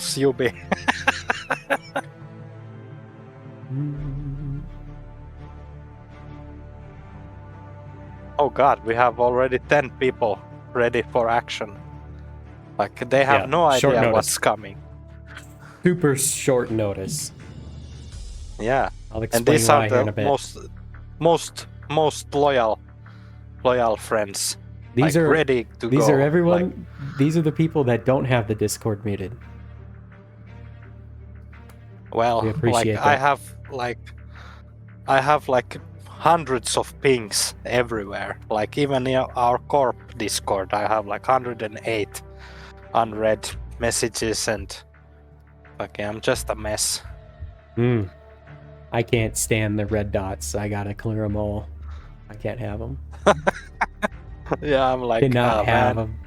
Yubi. Oh god, we have already 10 people ready for action. Like, they have no idea what's coming. Super short notice. Yeah. I'll explain and these why are here in a the bit. most loyal friends. These like, are ready to these go. are everyone. These are the people that don't have the Discord muted. Well, We appreciate like, that. I have like hundreds of pings everywhere. Like, even in our corp Discord, I have like 108 unread messages, and okay, I'm just a mess. I can't stand the red dots. I gotta clear them all. I can't have them. Yeah, I'm like, Cannot have man. them.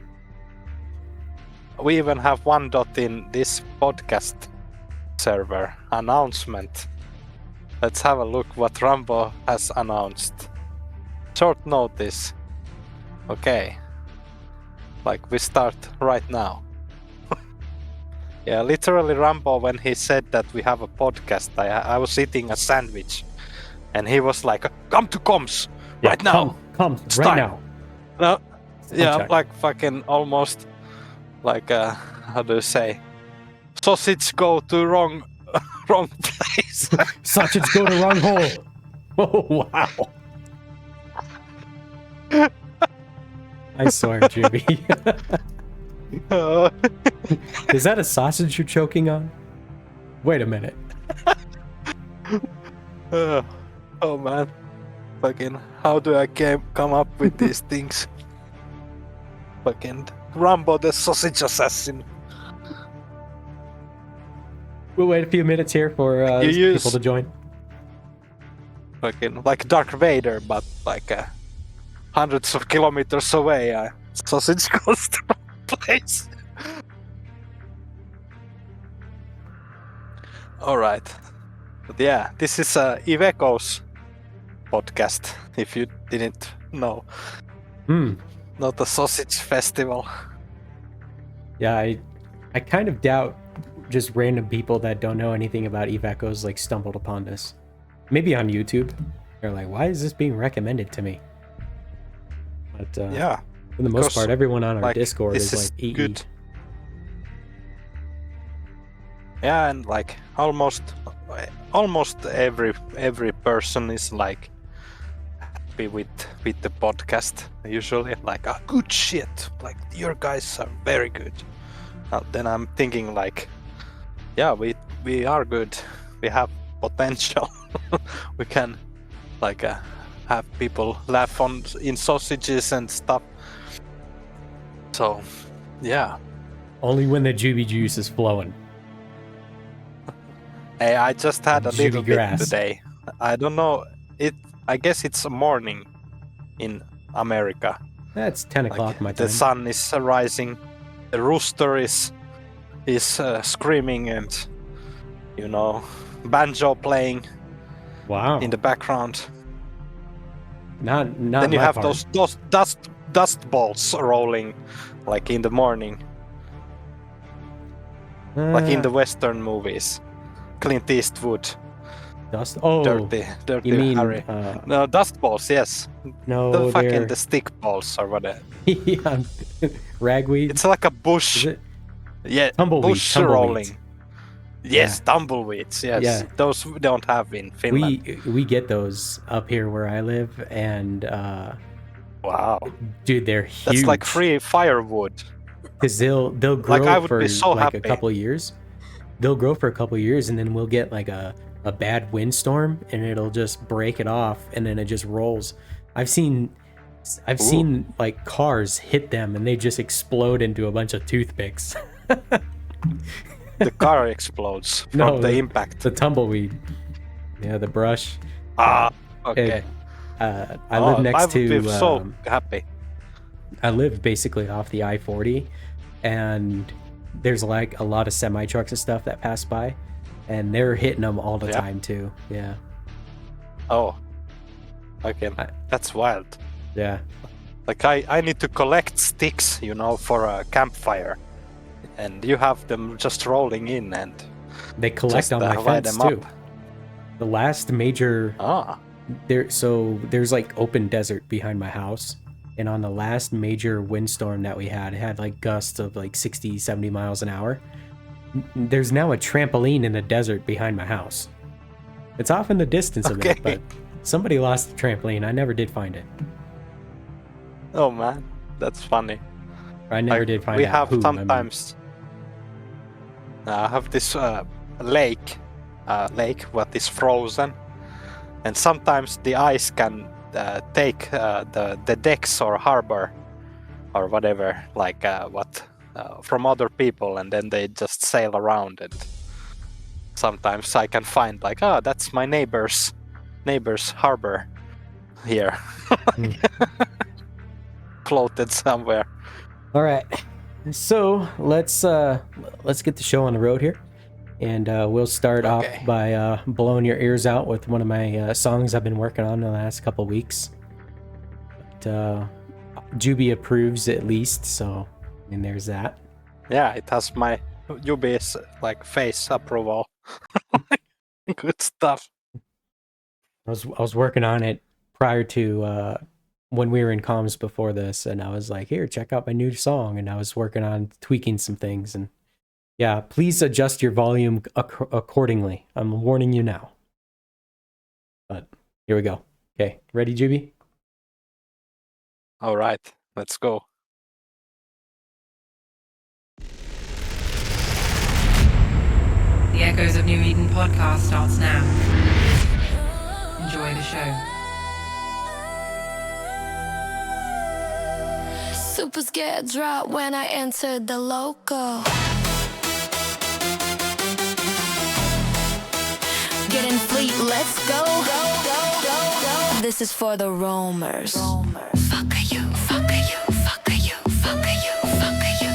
We even have one dot in this podcast server announcement. Let's have a look what Rambo has announced. Short notice. Okay. Like, we start right now. Yeah, literally Rambo, when he said that we have a podcast, I was eating a sandwich, and he was like, "Come to comms right now. Come It's right time." now. No, yeah, check. like fucking almost like how do you say? Sausage go to wrong place. Sausage go to wrong hole. Oh wow. I swear, Jimmy. Is that a sausage you're choking on? Wait a minute. Oh man, fucking, how do I come up with these things? Fucking Rambo the sausage assassin. We'll wait a few minutes here for people to join. Fucking like Darth Vader, but like hundreds of kilometers away. Sausage goes to the wrong place. All right, but yeah, this is Iveco's podcast. If you didn't know, not a sausage festival. Yeah, I kind of doubt just random people that don't know anything about Iveco's like stumbled upon this. Maybe on YouTube. They're like, why is this being recommended to me? But yeah, for the most part, everyone on our like, Discord is like EE. Good. Yeah, and like almost every person is like happy with the podcast. Usually, like, good shit. Like, your guys are very good. Then I'm thinking like, yeah, we are good. We have potential. We can like have people laugh in sausages and stuff. So, yeah. Only when the Juby juice is flowing. Hey, I just had a little grass. bit today. I don't know. I guess it's morning in America. That's 10 o'clock my time. The sun is rising. The rooster is screaming, and banjo playing. Wow. In the background. Not then you my have part. those dust balls rolling, like in the morning, like in the Western movies. Clint Eastwood. Dust. Oh, dirty you mean, Harry. No, dust balls. Yes. No, the stick balls or whatever. Yeah, ragweed. It's like a bush. Yeah, bush rolling. Yes, tumbleweeds. Yes, yeah. Those we don't have in Finland. We get those up here where I live, and wow, dude, they're huge. That's like free firewood. Because they'll grow like, I would for be so like happy. a couple of years. They'll grow for a couple of years, and then we'll get like a bad windstorm, and it'll just break it off, and then it just rolls. I've seen like cars hit them, and they just explode into a bunch of toothpicks. The car explodes from the impact. The tumbleweed. Yeah, the brush. Okay. I live next to. I would be so happy. I live basically off the I-40, and there's like a lot of semi trucks and stuff that pass by, and they're hitting them all the time too. Yeah. Oh. Okay. That's wild. Yeah. Like, I need to collect sticks, for a campfire. and you have them just rolling in and they collect just, on my light fence them too. up. The last major Ah, there's like open desert behind my house, and on the last major windstorm that we had, it had like gusts of like 60, 70 miles an hour. There's now a trampoline in the desert behind my house. It's off in the distance a bit, but somebody lost the trampoline. I never did find it. oh man, that's funny. I never did find we out have who. sometimes I have this lake what is frozen, and sometimes the ice can take the decks or harbor or whatever, like from other people, and then they just sail around. And sometimes I can find like, that's my neighbor's harbor here, floated somewhere. All right, so let's get the show on the road here, and we'll start off by blowing your ears out with one of my songs I've been working on the last couple weeks. But Juby approves at least, so and there's that. Yeah, it has my Juby's like face approval. Good stuff. I was working on it prior to when we were in comms before this, and I was like, here, check out my new song, and I was working on tweaking some things, and yeah, please adjust your volume accordingly. I'm warning you now. But here we go. Okay, ready, Juby? All right, let's go. The Echoes of New Eden podcast starts now. Enjoy the show. Super scared drop when I entered the local. Getting fleet, let's go. This is for the roamers. Fuck you, fuck you, fuck you, fuck you, fuck you.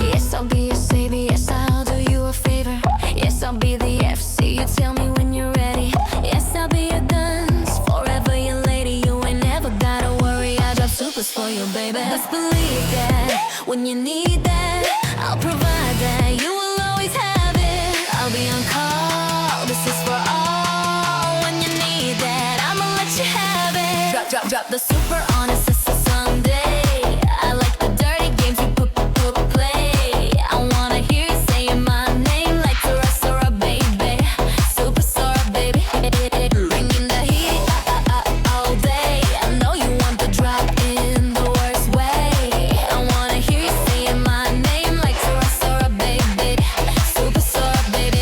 Yes, I'll be your savior. Yes, I'll do you a favor. Yes, I'll be the FC. You tell me when you're ready. Yes, I'll be your guns. Forever your lady. You ain't never gotta worry. I drop supers for you, baby. Just believe that when you need that, I'll provide that. You will always have it. I'll be on call. This is for all. When you need that, I'ma let you have it. Drop the super on us. It's a Sunday. I like the dirty games you play. I wanna hear you saying my name like Sora, baby. Super Sora, baby. Bringing the heat all day. I know you want the drop in the worst way. I wanna hear you saying my name like Sora, baby. Super Sora, baby.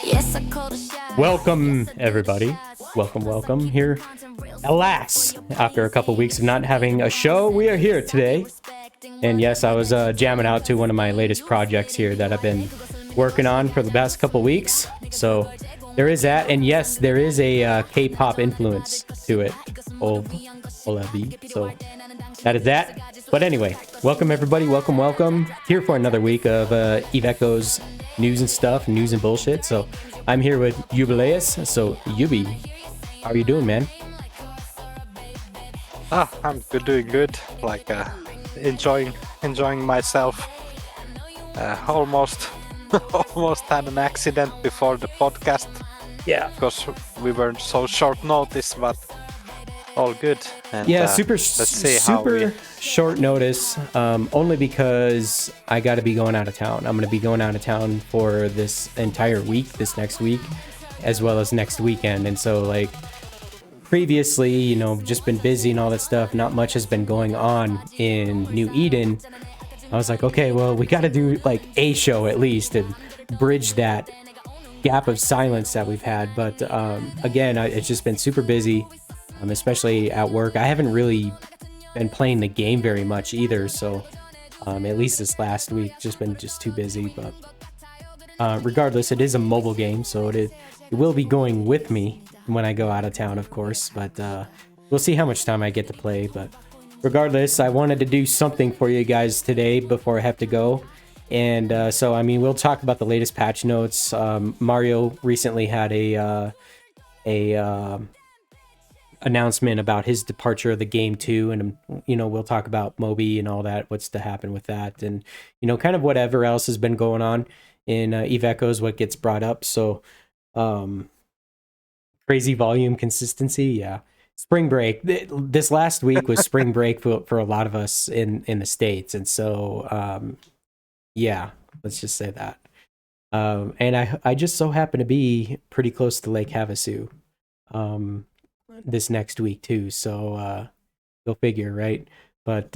Yes, I called a shot. Welcome, everybody. Welcome here. Alas, after a couple weeks of not having a show, we are here today. And yes, I was jamming out to one of my latest projects here that I've been working on for the past couple weeks. So there is that. And yes, there is a K-pop influence to it. Collab. So that is that. But anyway, welcome everybody. Welcome. Here for another week of Eve Echoes news and stuff, news and bullshit. So I'm here with Jubileus. So Yubi, how are you doing, man? I'm doing good. Like enjoying myself. Almost had an accident before the podcast. Yeah, because we were so short notice, but all good. And, yeah, super how short notice. Only because I got to be going out of town. I'm going to be going out of town for this entire week, this next week, as well as next weekend. And so, like, previously, just been busy and all that stuff. Not much has been going on in New Eden. I was like, okay, well, we got to do like a show at least and bridge that gap of silence that we've had. But again, it's just been super busy, especially at work. I haven't really been playing the game very much either. So at least this last week, just been too busy. But regardless, it is a mobile game, so it will be going with me when I go out of town, of course. But we'll see how much time I get to play. But regardless, I wanted to do something for you guys today before I have to go. And so, I mean, we'll talk about the latest patch notes. Mario recently had a announcement about his departure of the game too, and we'll talk about Moby and all that, what's to happen with that, and kind of whatever else has been going on in Eve Echoes, what gets brought up. So crazy volume consistency, yeah. Spring break. This last week was spring break for a lot of us in the States, and so yeah, let's just say that. And I just so happen to be pretty close to Lake Havasu this next week too, so go figure, right? But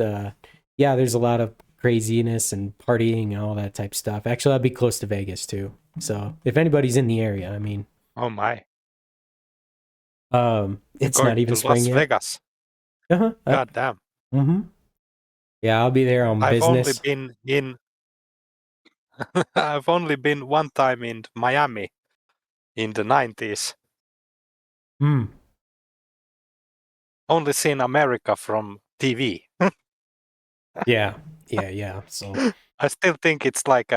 yeah, there's a lot of craziness and partying and all that type stuff. Actually, I'll be close to Vegas too, so if anybody's in the area, I mean, Oh my. it's Going not even to spring Las yet. Vegas. God damn. Mm-hmm. Yeah, I'll be there on I've only business. been in I've only been one time in Miami in the 90s. Hmm. Only seen America from TV. Yeah. So I still think it's like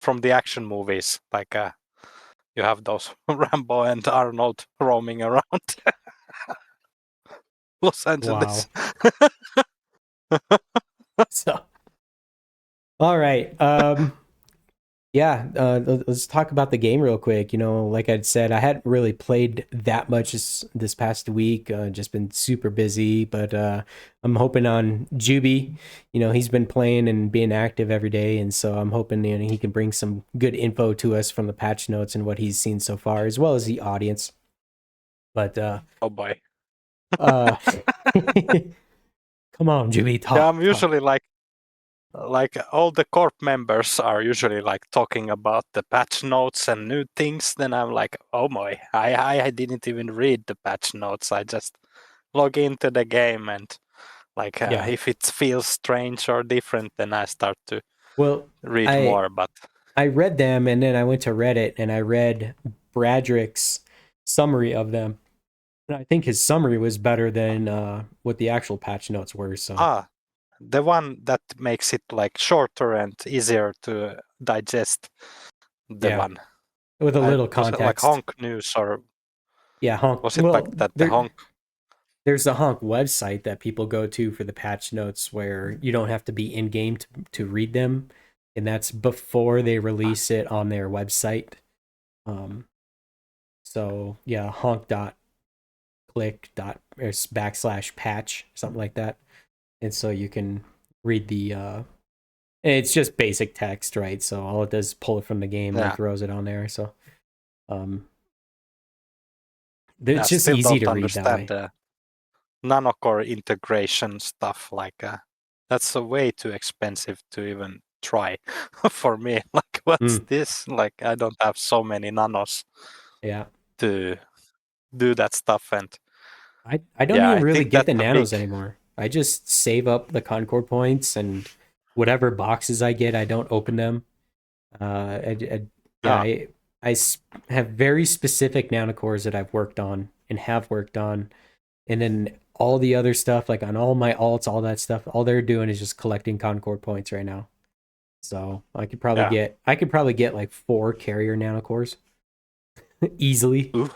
from the action movies, like you have those Rambo and Arnold roaming around Los wow. Angeles. So all right. Yeah, let's talk about the game real quick. Like I'd said, I hadn't really played that much this past week. Just been super busy, but I'm hoping on Juby. He's been playing and being active every day, and so I'm hoping he can bring some good info to us from the patch notes and what he's seen so far, as well as the audience. But Oh boy. uh, come on, Juby, Yeah, talk. I'm usually like all the corp members are usually like talking about the patch notes and new things. Then I'm like, oh boy, I didn't even read the patch notes. I just log into the game and like Yeah. if it feels strange or different, then I start to Well, read I more. But I read them, and then I went to Reddit and I read Bradrick's summary of them. And I think his summary was better than what the actual patch notes were. So the one that makes it like shorter and easier to digest. The yeah, one with a little was it like context. Honk News or Yeah, Honk. was it like Well, that? The Honk. there's a Honk website that people go to for the patch notes where you don't have to be in game to read them, and that's before they release it on their website. So yeah, honk.click dot or backslash patch, something like that. And so you can read the it's just basic text, right? So all it does is pull it from the game and Yeah. throws it on there. So I it's just still easy don't to read that way. understand the nanocore integration stuff. Like that's way too expensive to even try for me. Like what's this? Like I don't have so many nanos Yeah. to do that stuff. And I don't even I really think get the that's a nanos big. anymore. I just save up the Concord points, and whatever boxes I get, I don't open them. Yeah, Ah, have very specific nanocores that I've worked on and have worked on, and then all the other stuff, like on all my alts, all that stuff, all they're doing is just collecting Concord points right now. So I could probably get like 4 carrier nanocores easily. ooh,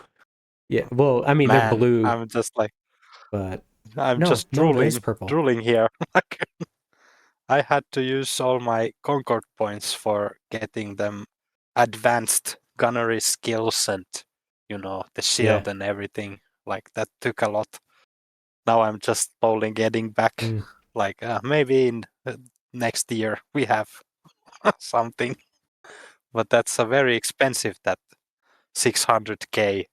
Yeah, well, I mean they're man, blue, I'm just like but I'm no, just there is purple. drooling here. Like I had to use all my Concord points for getting them advanced gunnery skills and the Yeah. shield and everything. Like that took a lot. Now I'm just slowly getting back. Mm. Like maybe in next year we have something, but that's a very expensive. That 600k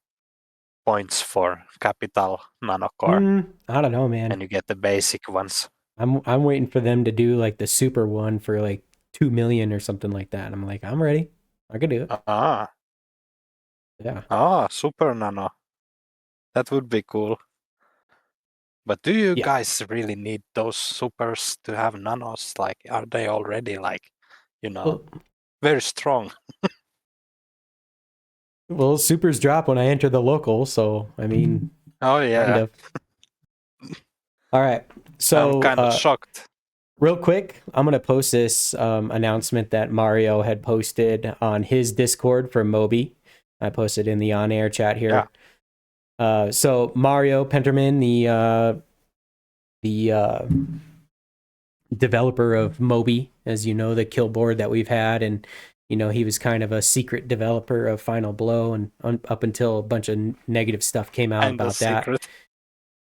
points for capital nanocore, I don't know, man. and you get the basic ones. I'm waiting for them to do like the super one for like 2 million or something like that. I'm like, I'm ready. I could do it. Yeah. Super nano. That would be cool. But do you Yeah. guys really need those supers to have nanos? Like, are they already like, Well, very strong? well, supers drop when I enter the local, so I mean, Oh kind yeah, of. All right. I'm So, kind of shocked. real quick, I'm gonna post this announcement that Mario had posted on his Discord for Moby. I posted in the on-air chat here. So Mario Penterman, the developer of Moby, as you know, the kill board that we've had, and he was kind of a secret developer of Final Blow, and up until a bunch of negative stuff came out And the about that. secret.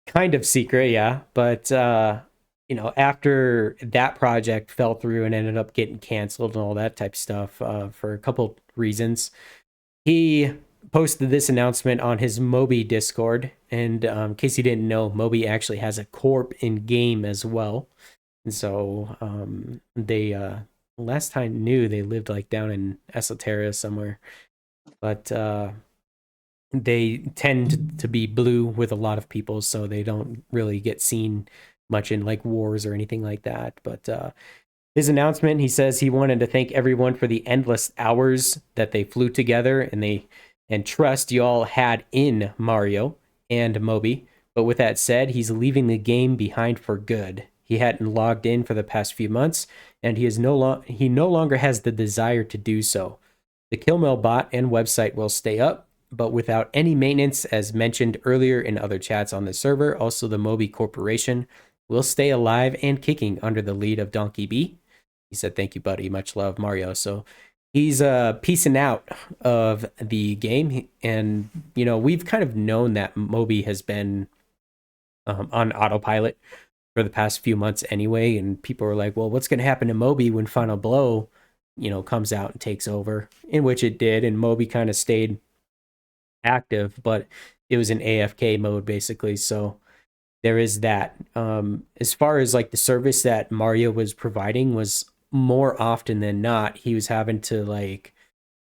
Kind of secret, yeah. But after that project fell through and ended up getting canceled and all that type of stuff for a couple reasons, he posted this announcement on his Moby Discord. And in case you didn't know, Moby actually has a corp in game as well. And so they last time I knew they lived like down in Esoteria somewhere, but they tend to be blue with a lot of people, so they don't really get seen much in like wars or anything like that. But his announcement, he says he wanted to thank everyone for the endless hours that they flew together and trust y'all had in Mario and Moby. But with that said, he's leaving the game behind for good. He hadn't logged in for the past few months, and he no longer has the desire to do so. The Killmill bot and website will stay up, but without any maintenance, as mentioned earlier in other chats on the server. Also, the Moby Corporation will stay alive and kicking under the lead of Donkey B. He said, "Thank you, buddy. Much love, Mario." So he's piecing out of the game, and we've kind of known that Moby has been on autopilot for the past few months anyway, and people are like, well, what's going to happen to Moby when Final Blow comes out and takes over, in which it did, and Moby kind of stayed active, but it was in AFK mode basically. So there is that. As far as like the service that Mario was providing, was more often than not he was having to, like,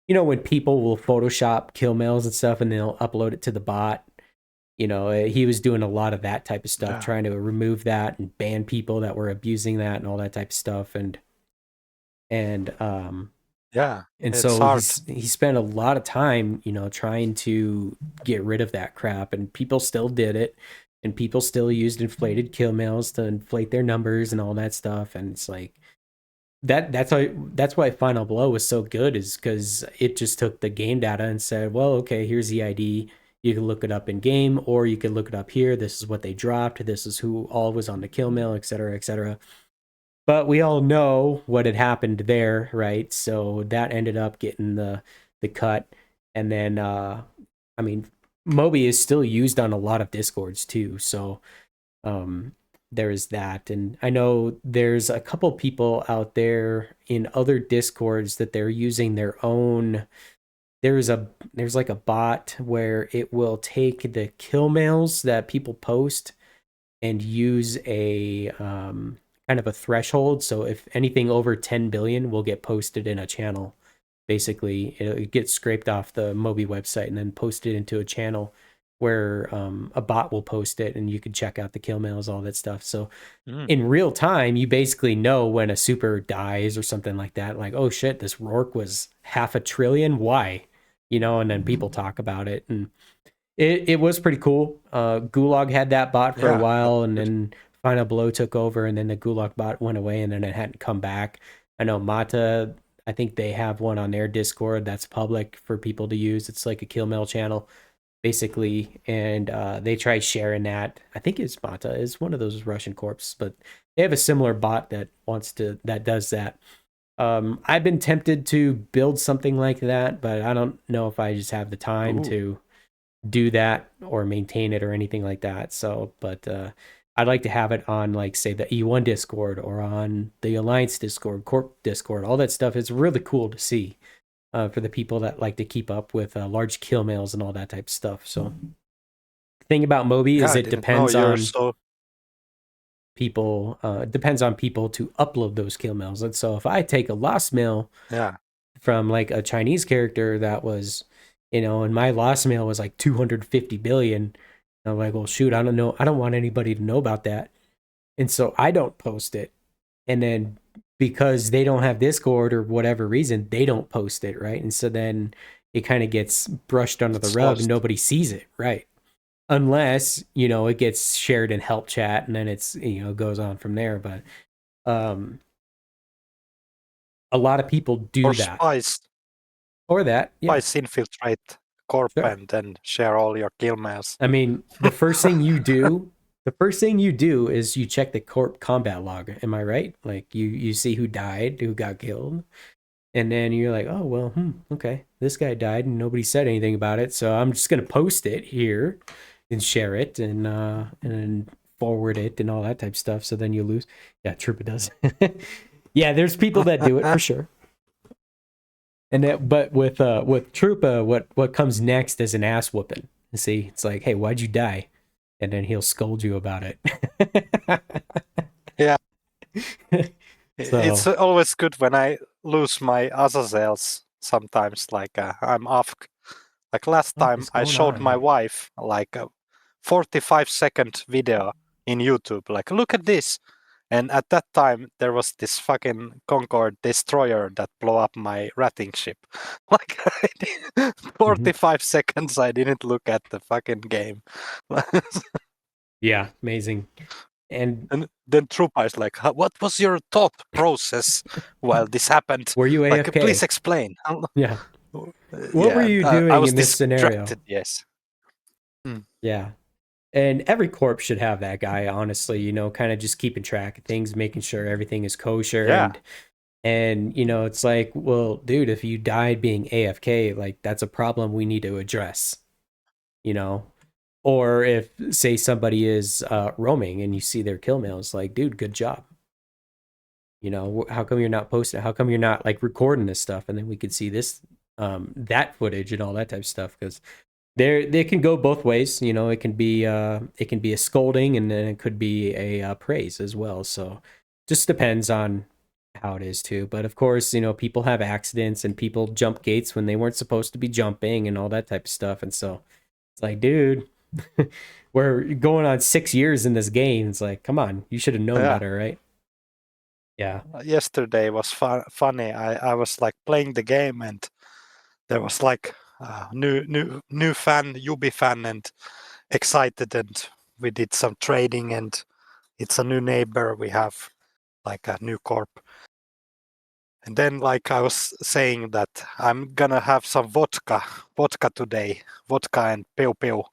when people will Photoshop kill mails and stuff and they'll upload it to the bot, he was doing a lot of that type of stuff, trying to remove that and ban people that were abusing that and all that type of stuff. And so he spent a lot of time, trying to get rid of that crap, and people still did it, and people still used inflated kill mails to inflate their numbers and all that stuff. And it's like that's why Final Blow was so good, is because it just took the game data and said, well, okay, here's the ID. You can look it up in game, or you can look it up here. This is what they dropped. This is who all was on the kill mail, et cetera, et cetera. But we all know what had happened there, right? So that ended up getting the cut. And then, Moby is still used on a lot of Discords too. So there is that. And I know there's a couple people out there in other Discords that they're using their own. There's like a bot where it will take the kill mails that people post and use a kind of a threshold. So if anything over 10 billion will get posted in a channel, basically it gets scraped off the Moby website and then posted into a channel where a bot will post it, and you can check out the kill mails, all that stuff. So in real time, you basically know when a super dies or something like that. Like, oh shit, this Rourke was 500 billion. Why? And then people talk about it, and it was pretty cool. Gulag had that bot for a while, and then Final Blow took over, and then the Gulag bot went away, and then it hadn't come back. I know Mata, I think they have one on their Discord that's public for people to use. It's like a kill mail channel, basically, and they try sharing that. I think it's Mata is one of those Russian corps, but they have a similar bot that does that. I've been tempted to build something like that, but I don't know if I just have the time to do that or maintain it or anything like that. So, but I'd like to have it on, like, say, the E1 Discord or on the Alliance Discord, Corp Discord. All that stuff is really cool to see for the people that like to keep up with large kill mails and all that type of stuff. So the thing about Moby is it depends on people. Depends on people to upload those kill mails. And so if I take a lost mail from like a Chinese character that was, and my lost mail was like 250 billion, I'm like, well, shoot, I don't know. I don't want anybody to know about that. And so I don't post it. And then because they don't have Discord or whatever reason, they don't post it, right? And so then it kind of gets brushed under the rug and nobody sees it, right? Unless, it gets shared in help chat, and then it's, goes on from there. But a lot of people do that. Spies. Or that. Spies infiltrate corp Sure. and then share all your kill mails. I mean, the first thing you do is you check the corp combat log. Am I right? Like you see who died, who got killed, and then you're like, oh well, okay, this guy died and nobody said anything about it, so I'm just gonna post it here and share it and then forward it and all that type of stuff. So then you lose. Yeah, Troopa does. Yeah, there's people that do it for sure. And that, but with Troopa, what comes next is an ass whooping. See, it's like, hey, why'd you die? And then he'll scold you about it. Yeah. So- It's always good when I lose my Azazels sometimes, like I'm off. Like last What time is I going showed on? my wife like a 45-second video in YouTube, like look at this. And at that time there was this fucking Concorde destroyer that blew up my ratting ship. Like 45 seconds I didn't look at the fucking game. Yeah, amazing. And then Troopa is like, what was your thought process while this happened? were you Like, AFK? please explain. Yeah. What were you I doing was in this scenario? distracted, yes. Yeah. And every corp should have that guy, honestly, kind of just keeping track of things, making sure everything is kosher. Yeah. And it's like, well, dude, if you died being AFK, like that's a problem we need to address, or if say somebody is roaming and you see their kill mails, like, dude, good job. How come you're not posting? How come you're not like recording this stuff? And then we could see this, that footage and all that type of stuff. Cause they can go both ways. It can be a scolding and then it could be a praise as well. So just depends on how it is too. But of course, people have accidents and people jump gates when they weren't supposed to be jumping and all that type of stuff. And so it's like, dude, we're going on 6 years in this game. It's like, come on, you should have known better, right? Yeah. Yesterday was funny. I was like playing the game and there was like new fan, Yubi fan, and excited, and we did some trading, and it's a new neighbor. We have like a new corp. And then like I was saying that I'm gonna have some vodka today, vodka and pew pew.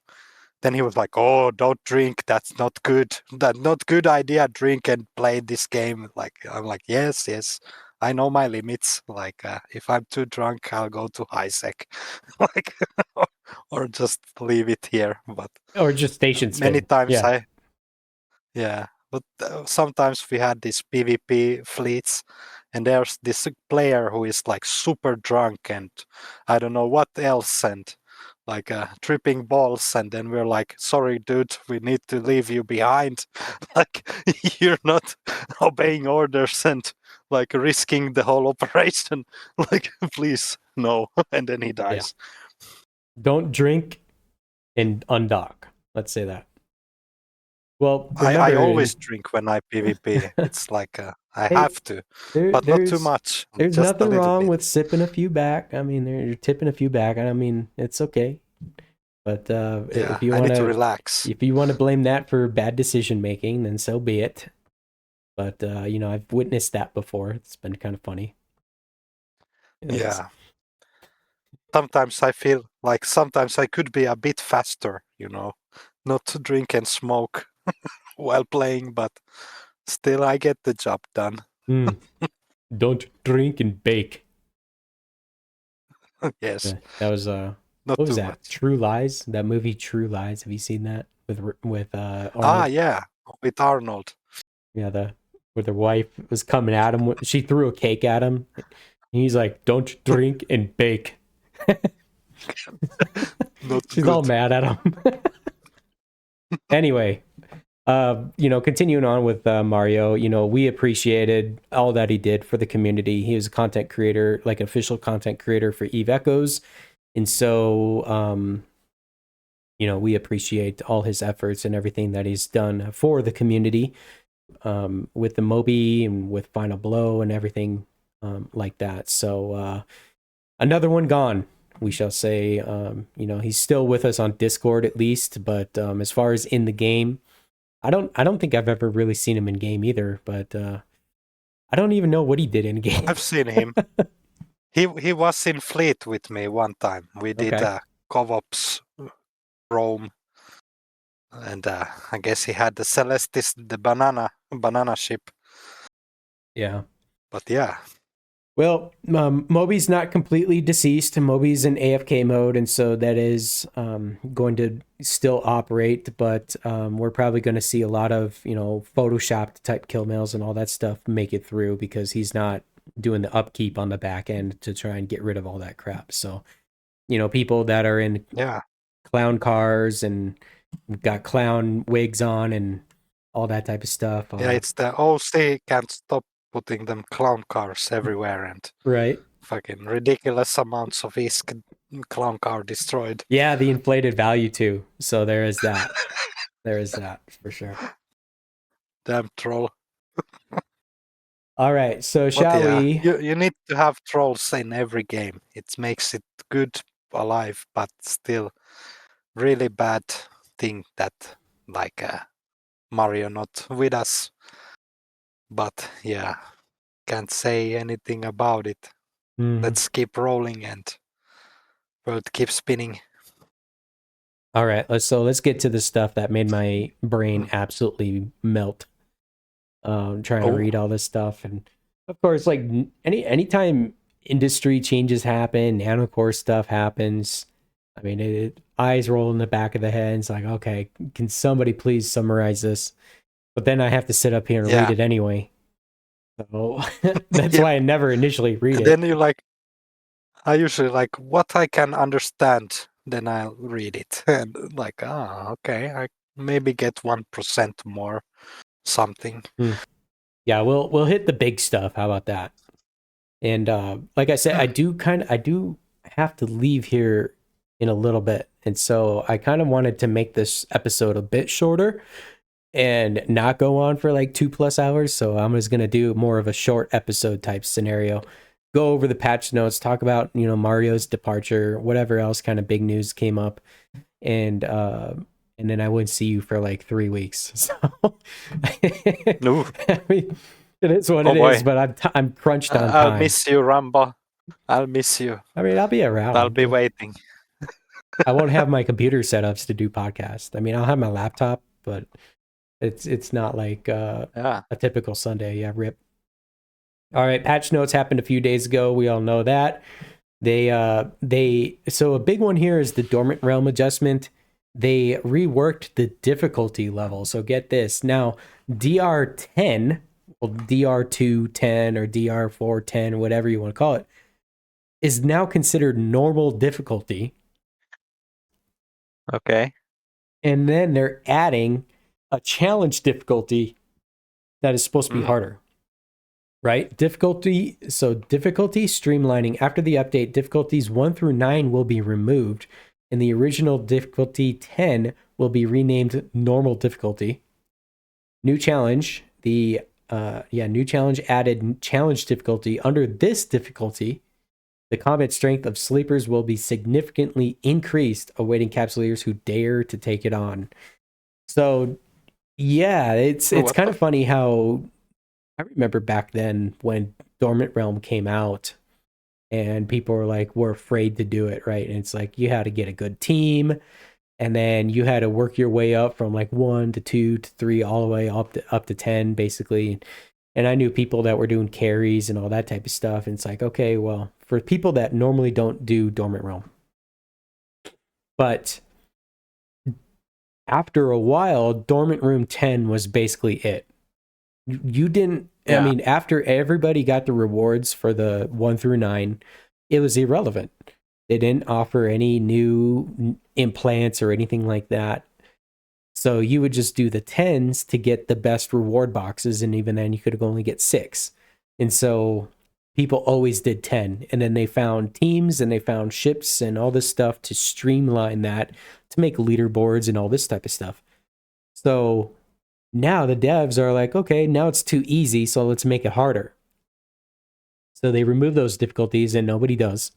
Then he was like, oh, don't drink, that's not good. That's not good idea, drink and play this game. Like I'm like, yes, I know my limits. Like if I'm too drunk, I'll go to high sec. Like or just leave it here. But Or just station many spin. times Yeah. but sometimes we had these PvP fleets, and there's this player who is like super drunk and I don't know what else, and like tripping balls, and then we're like, sorry dude, we need to leave you behind. Like you're not obeying orders and like risking the whole operation. Like please no. And then he dies. Don't drink and undock. Let's say that. Well, I always drink when I PvP. It's like I have to, but not too much. There's just nothing a little wrong bit. with sipping a few back. I mean, you're tipping a few back, and I mean, it's okay. But if you I want need to relax. if you want to blame that for bad decision making, then so be it. But I've witnessed that before. It's been kind of funny. Yeah. Sometimes I feel like sometimes I could be a bit faster, not to drink and smoke while playing, but still I get the job done. Don't drink and bake. Yes. Yeah, that was not what was too that? much. True Lies. That movie, True Lies. Have you seen that with Arnold? Yeah, with Arnold. Yeah, where the wife was coming at him. She threw a cake at him. And he's like, "Don't drink and bake." She's good. all mad at him. Anyway, continuing on with Mario, we appreciated all that he did for the community. He was a content creator, like an official content creator for Eve Echoes. And so, we appreciate all his efforts and everything that he's done for the community, with the Moby and with Final Blow and everything like that. So, another one gone, we shall say. He's still with us on Discord at least, but as far as in the game, I don't think I've ever really seen him in game either, but I don't even know what he did in game. I've seen him. He was in Fleet with me one time. We did Covop's Rome, and I guess he had the Celestis, the banana ship. Yeah. But yeah, Well, Moby's not completely deceased. Moby's in AFK mode, and so that is going to still operate. But we're probably going to see a lot of photoshopped type kill mails and all that stuff make it through because he's not doing the upkeep on the back end to try and get rid of all that crap. So, people that are in clown cars and got clown wigs on and all that type of stuff. Yeah, it's the OC can't stop putting them clown cars everywhere and right. fucking ridiculous amounts of ISK clown car destroyed. Yeah, the inflated value too. So there is that. There is that for sure. Damn troll. All right, so shall we? You need to have trolls in every game. It makes it good alive, but still really bad thing that like Mario not with us. But yeah, can't say anything about it. Let's keep rolling and world keep spinning. All right, let's get to the stuff that made my brain absolutely melt. Trying to read all this stuff, and of course, like anytime industry changes happen, nanocore stuff happens. I mean, eyes roll in the back of the head. And it's like, okay, can somebody please summarize this? But then I have to sit up here and read it anyway. So that's why I never initially read it. Then I usually what I can understand, then I'll read it. And okay, I maybe get 1% more something. Yeah, we'll hit the big stuff. How about that? And like I said, I do have to leave here in a little bit. And so I kind of wanted to make this episode a bit shorter and not go on for like 2+ hours. So I'm just going to do more of a short episode type scenario. Go over the patch notes, talk about, Mario's departure, whatever else kind of big news came up. And then I wouldn't see you for like 3 weeks. So No. I mean, it is what it is, but I'm crunched on time. I'll miss you, Rambo. I'll miss you. I mean, I'll be around. I'll be waiting. I won't have my computer setups to do podcasts. I mean, I'll have my laptop, but it's not like a typical Sunday. Yeah, rip. All right, patch notes happened a few days ago. We all know that. So a big one here is the Dormant Realm adjustment. They reworked the difficulty level. So get this. Now, DR10, well, DR210 or DR410, whatever you want to call it, is now considered normal difficulty. Okay. And then they're adding a challenge difficulty that is supposed to be harder. Right? Difficulty streamlining. After the update, difficulties 1 through 9 will be removed, and the original difficulty 10 will be renamed normal difficulty. New challenge. New challenge added challenge difficulty. Under this difficulty, the combat strength of sleepers will be significantly increased, awaiting capsuleers who dare to take it on. So, yeah, it's kind of funny how I remember back then when Dormant Realm came out and people were afraid to do it, right? And it's like you had to get a good team, and then you had to work your way up from like 1 to 2 to 3 all the way up to 10 basically. And I knew people that were doing carries and all that type of stuff. And it's like, okay, well, for people that normally don't do Dormant Realm. But after a while, Dormant Room 10 was basically it. You didn't, I mean, after everybody got the rewards for the 1 through 9, it was irrelevant. They didn't offer any new implants or anything like that. So you would just do the 10s to get the best reward boxes, and even then you could only get 6. And so people always did 10. And then they found teams and they found ships and all this stuff to streamline that, to make leaderboards and all this type of stuff. So now the devs are like, okay, now it's too easy, so let's make it harder. So they remove those difficulties, and nobody does.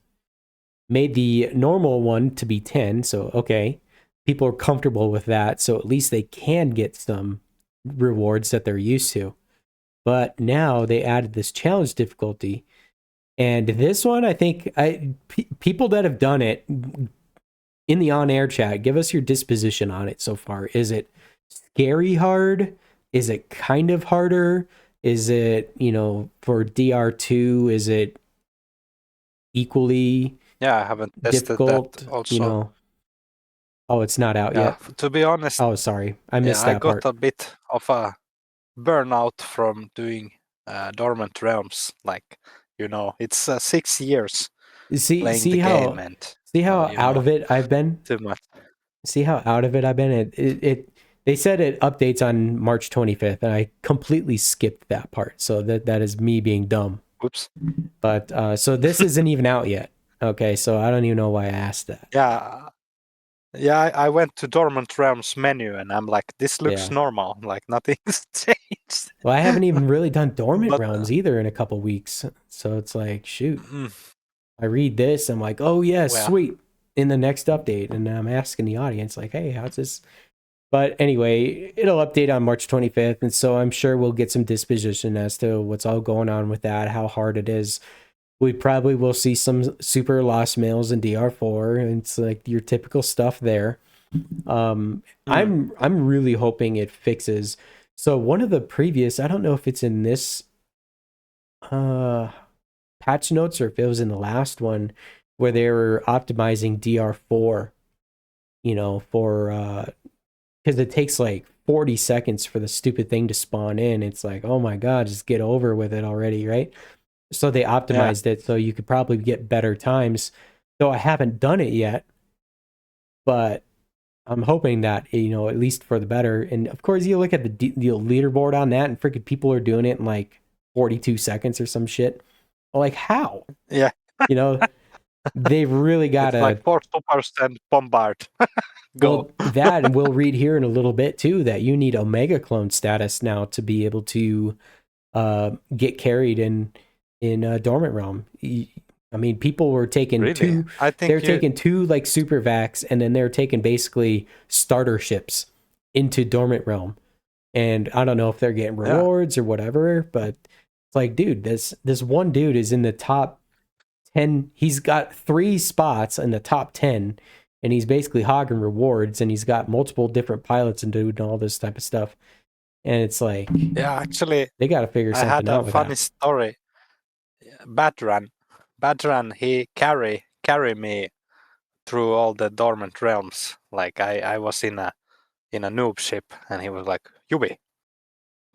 Made the normal one to be 10, so okay. People are comfortable with that, so at least they can get some rewards that they're used to. But now they added this challenge difficulty, and this one, I think, people that have done it in the on-air chat, give us your disposition on it so far. Is it scary hard? Is it kind of harder? Is it, for DR2, is it equally Yeah, I haven't tested difficult? that also. Oh, it's not out Yeah, yet. to be honest, Oh, sorry. I missed I that got part. a bit of a burnout from doing Dormant Realms. Like, it's 6 years playing the game and See how out of it I've been? too much. See how out of it I've been? They said it updates on March 25th, and I completely skipped that part. So that is me being dumb. Oops. But so this isn't even out yet. Okay, so I don't even know why I asked that. Yeah, I went to Dormant Realms menu and I'm like, this looks Yeah. normal. Like nothing's changed. Well, I haven't even really done Dormant But, Realms either in a couple weeks. So it's like, shoot. mm, I read this, I'm like, oh yeah, well, sweet. In the next update, and I'm asking the audience, like, hey, how's this? But anyway, it'll update on March 25th, and so I'm sure we'll get some disposition as to what's all going on with that, how hard it is. We probably will see some super lost mails in DR4, and it's like your typical stuff there. I'm really hoping it fixes. So one of the previous, I don't know if it's in this patch notes or if it was in the last one, where they were optimizing DR4, for because it takes like 40 seconds for the stupid thing to spawn in. It's like, oh my god, just get over with it already, right? So they optimized it so you could probably get better times. Though I haven't done it yet, but I'm hoping that, at least for the better. And of course, you look at the leaderboard on that, and freaking people are doing it in like 42 seconds or some shit. Like, how? yeah. They've really got to. Like 4% bombard. Go. Well, that, and we'll read here in a little bit too that you need Omega clone status now to be able to get carried in Dormant Realm. I mean, people were taking Really? two. I think They're taking two like super vacs, and then they're taking basically starter ships into Dormant Realm. And I don't know if they're getting rewards or whatever, but it's like, dude, this one dude is in the top 10. He's got 3 spots in the top 10, and he's basically hogging rewards, and he's got multiple different pilots and doing all this type of stuff. And it's like, Yeah, actually, they got to figure I had something out a with funny that. story. Badran, he carry me through all the Dormant Realms. Like I was in a noob ship, and he was like, Yubi,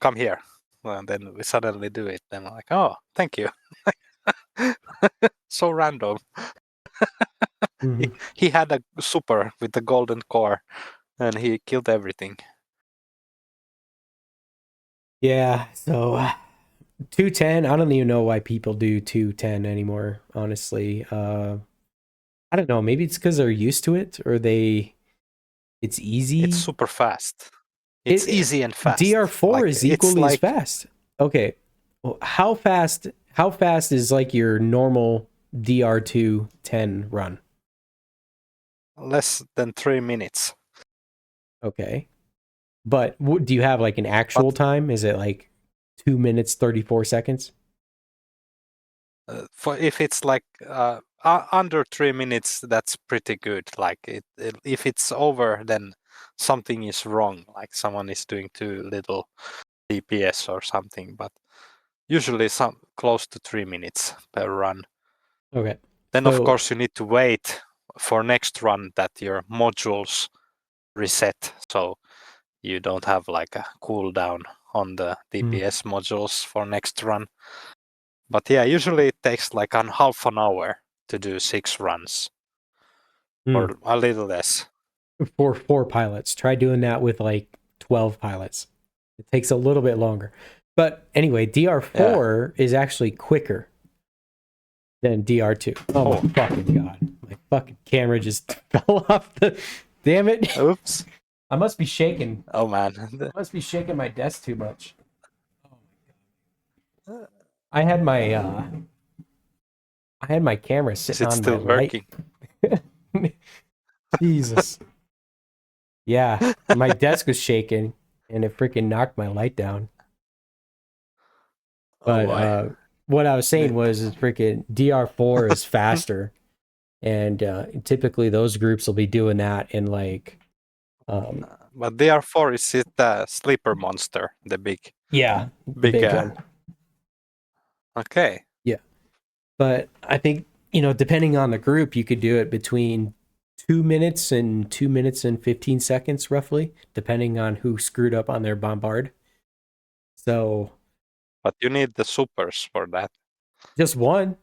come here. Well, then we suddenly do it. Then I'm like, oh, thank you. So random. Mhm. He had a super with the golden core, and he killed everything. Yeah, so 210, I don't even know why people do 210 anymore, honestly. I don't know, maybe it's because they're used to it, or it's easy. It's super fast. It's easy and fast. DR4 Like, is equally as fast. Okay. Well, how fast is like your normal DR2 10 run? Less than 3 minutes. Okay. But do you have like an actual time? Is it like 2 minutes 34 seconds? For if it's like under 3 minutes, that's pretty good. Like if it's over, then something is wrong. Like someone is doing too little DPS or something. But usually some close to 3 minutes per run. Okay. Then of course you need to wait for next run that your modules reset, so you don't have like a cooldown on the DPS modules for next run. But yeah, usually it takes like half an hour to do 6 runs, or a little less. For 4 pilots. Try doing that with like 12 pilots. It takes a little bit longer. But anyway, DR4 is actually quicker than DR2. Oh my fucking god. My fucking camera just fell off the... Damn it. Oops. I must be shaking. Oh man. I must be shaking my desk too much. Oh my god. I had my camera Is sitting it on still my working? light. Jesus. Yeah, my desk was shaking and it freaking knocked my light down. But what I was saying was freaking DR4 is faster And typically those groups will be doing that in like But DR4 is it the sleeper monster, the big, the big. big one. Okay. Yeah. But I think, depending on the group, you could do it between 2 minutes and 2 minutes and 15 seconds, roughly, depending on who screwed up on their bombard. So But you need the supers for that. just one.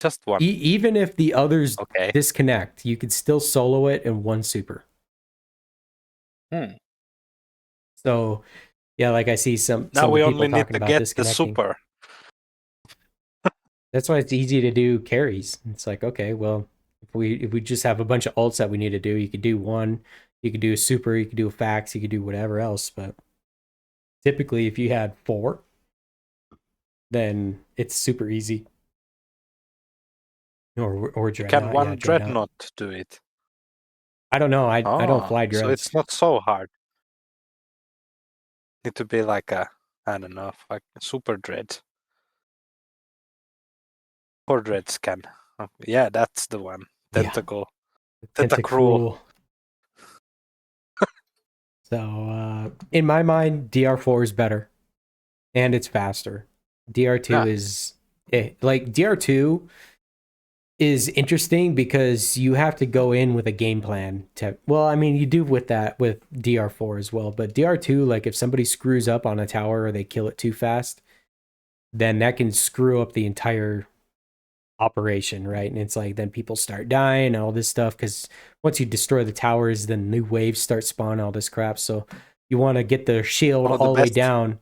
Just one. Even if the others Okay. disconnect, you could still solo it in one super. So, yeah, like I see some Now we people only need talking to about get the disconnecting. super. That's why it's easy to do carries. It's like, okay, well, if we just have a bunch of ults that we need to do, you could do one, you could do a super, you could do a fax, you could do whatever else. But typically, if you had 4, then it's super easy. Or dreadnought. Can one Yeah, dreadnought. dreadnought do it? I don't know. I don't fly dreads. So it's not so hard. Need to be like a, I don't know, like a super dread. 4 dreads can. Yeah, that's the one. Tentacle. Tentacruel. So in my mind, DR4 is better, and it's faster. DR2 is like DR2 is interesting because you have to go in with a game plan to, well, I mean, you do with that with DR4 as well, but DR2, like if somebody screws up on a tower or they kill it too fast, then that can screw up the entire operation, right? And it's like then people start dying and all this stuff because once you destroy the towers, then new waves start spawning, all this crap. So you want to get the shield all the way down.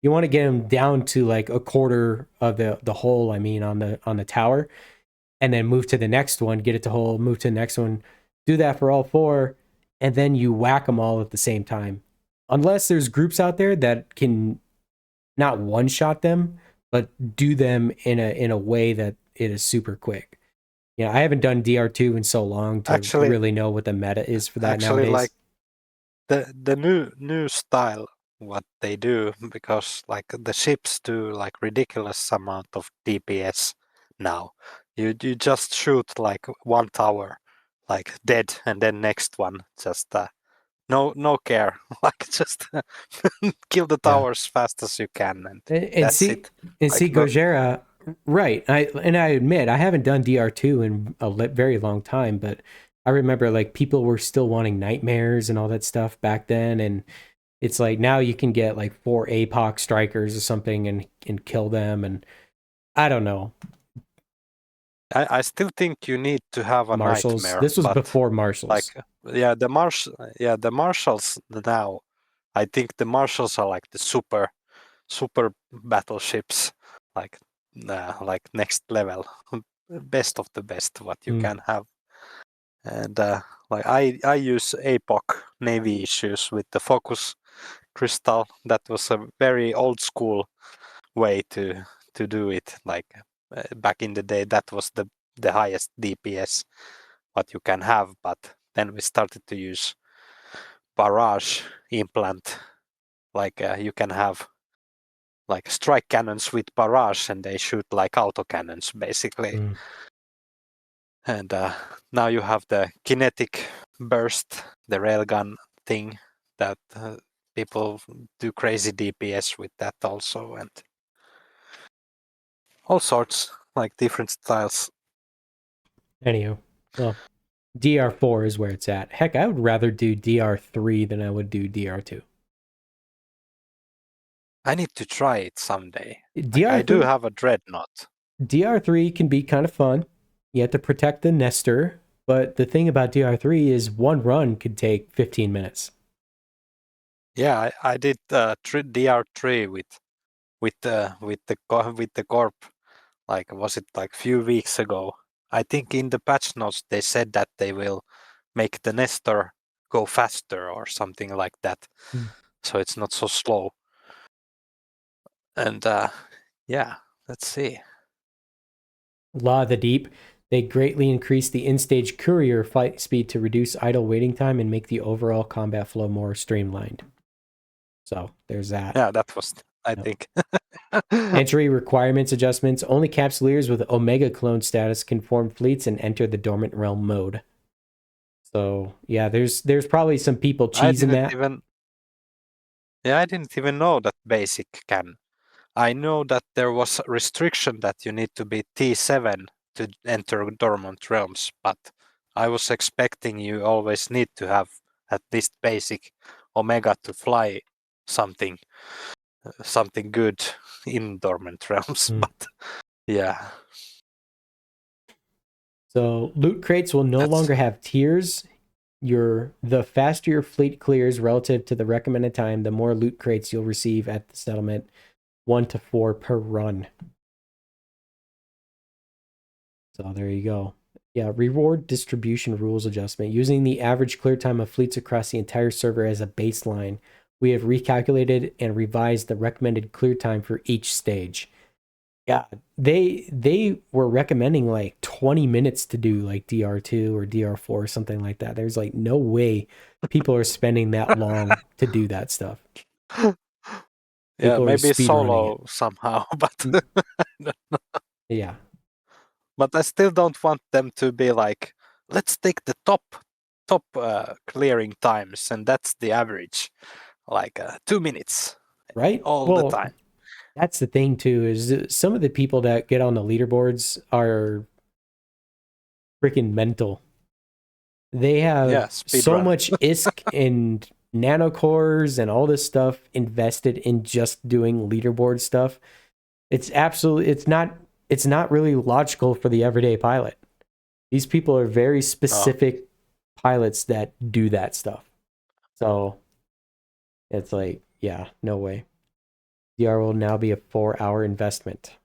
You want to get them down to like a quarter of the hole, I mean, on the tower, and then move to the next one, get it to hole, move to the next one, do that for all 4, and then you whack them all at the same time. Unless there's groups out there that can not one-shot them, but do them in a way that it is super quick. I haven't done DR2 in so long to really know what the meta is for that nowadays. Like the new style, what they do, because like the ships do like ridiculous amount of DPS now. You just shoot like one tower, like dead, and then next one just no care, like just kill the towers fast as you can, and that's see, it. And like, see, Gojira, right? I admit I haven't done DR2 in a very long time, but I remember like people were still wanting nightmares and all that stuff back then, and it's like now you can get like 4 APOC strikers or something and kill them, and I don't know. I still think you need to have a marshals. nightmare. This was before marshals. Like the marshals now. I think the marshals are like the super battleships, like next level, best of the best what you can have. And like I use APOC Navy issues with the focus crystal. That was a very old school way to do it. Like back in the day, that was the highest DPS what you can have. But then we started to use barrage implant. Like you can have like strike cannons with barrage, and they shoot like autocannons basically. And now you have the kinetic burst, the railgun thing that people do crazy DPS with that also, and all sorts, like different styles. Anyhow, well, DR4 is where it's at. Heck, I would rather do DR3 than I would do DR2. I need to try it someday. DR3, I do have a dreadnought. DR3 can be kind of fun. You have to protect the nester, but the thing about DR3 is one run could take 15 minutes. Yeah, I did DR3 with the corp. Like, was it like a few weeks ago? I think in the patch notes they said that they will make the Nestor go faster or something like that, so it's not so slow. And yeah, let's see. Law of the Deep. They greatly increase the in-stage courier fight speed to reduce idle waiting time and make the overall combat flow more streamlined. So there's that. Yeah, that was I Yep. think. Entry requirements adjustments. Only Capsuleers with Omega clone status can form fleets and enter the Dormant Realm mode. So yeah, there's probably some people I cheesing didn't that. even. Yeah, I didn't even know that basic can. I know that there was a restriction that you need to be T7 to enter Dormant Realms, but I was expecting you always need to have at least basic Omega to fly something good in Dormant Realms. Mm. But yeah, So loot crates will no that's longer have tiers. The faster your fleet clears relative to the recommended time, the more loot crates you'll receive at the settlement. 1 to 4 per run. So there you go. Yeah, reward distribution rules adjustment. Using the average clear time of fleets across the entire server as a baseline, we have recalculated and revised the recommended clear time for each stage. Yeah, they were recommending like 20 minutes to do like DR2 or DR4 or something like that. There's like no way people are spending that long to do that stuff. yeah, People are maybe speed running it. solo somehow, but Yeah. but I still don't want them to be like, let's take the top clearing times, and that's the average, like 2 minutes Right? all the Well, time. that's the thing too, is that some of the people that get on the leaderboards are freaking mental. They have Yeah, speed so run. much ISK and nanocores and all this stuff invested in just doing leaderboard stuff. It's not really logical for the everyday pilot. These people are very Oh, specific pilots that do that stuff. So it's like, yeah, no way. DR will now be a 4-hour investment.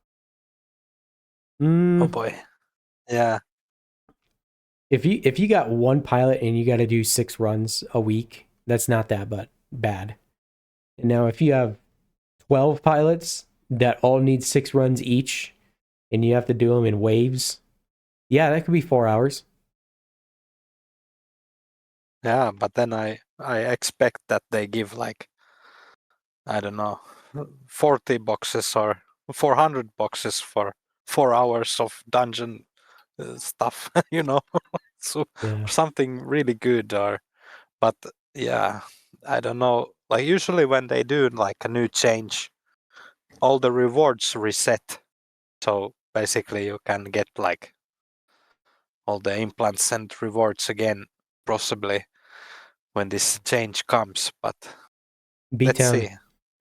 oh boy. Yeah. If you got one pilot and you got to do 6 runs a week, that's not that but bad. And now if you have 12 pilots that all need 6 runs each and you have to do them in waves, yeah, that could be 4 hours. Yeah, but then I expect that they give like, I don't know, 40 boxes or 400 boxes for 4 hours of dungeon stuff, you know, so Yeah. something really good. Or, but yeah, I don't know. Like usually when they do like a new change, all the rewards reset. So basically, you can get like all the implants and rewards again, possibly when this change comes. But let's B-Town see.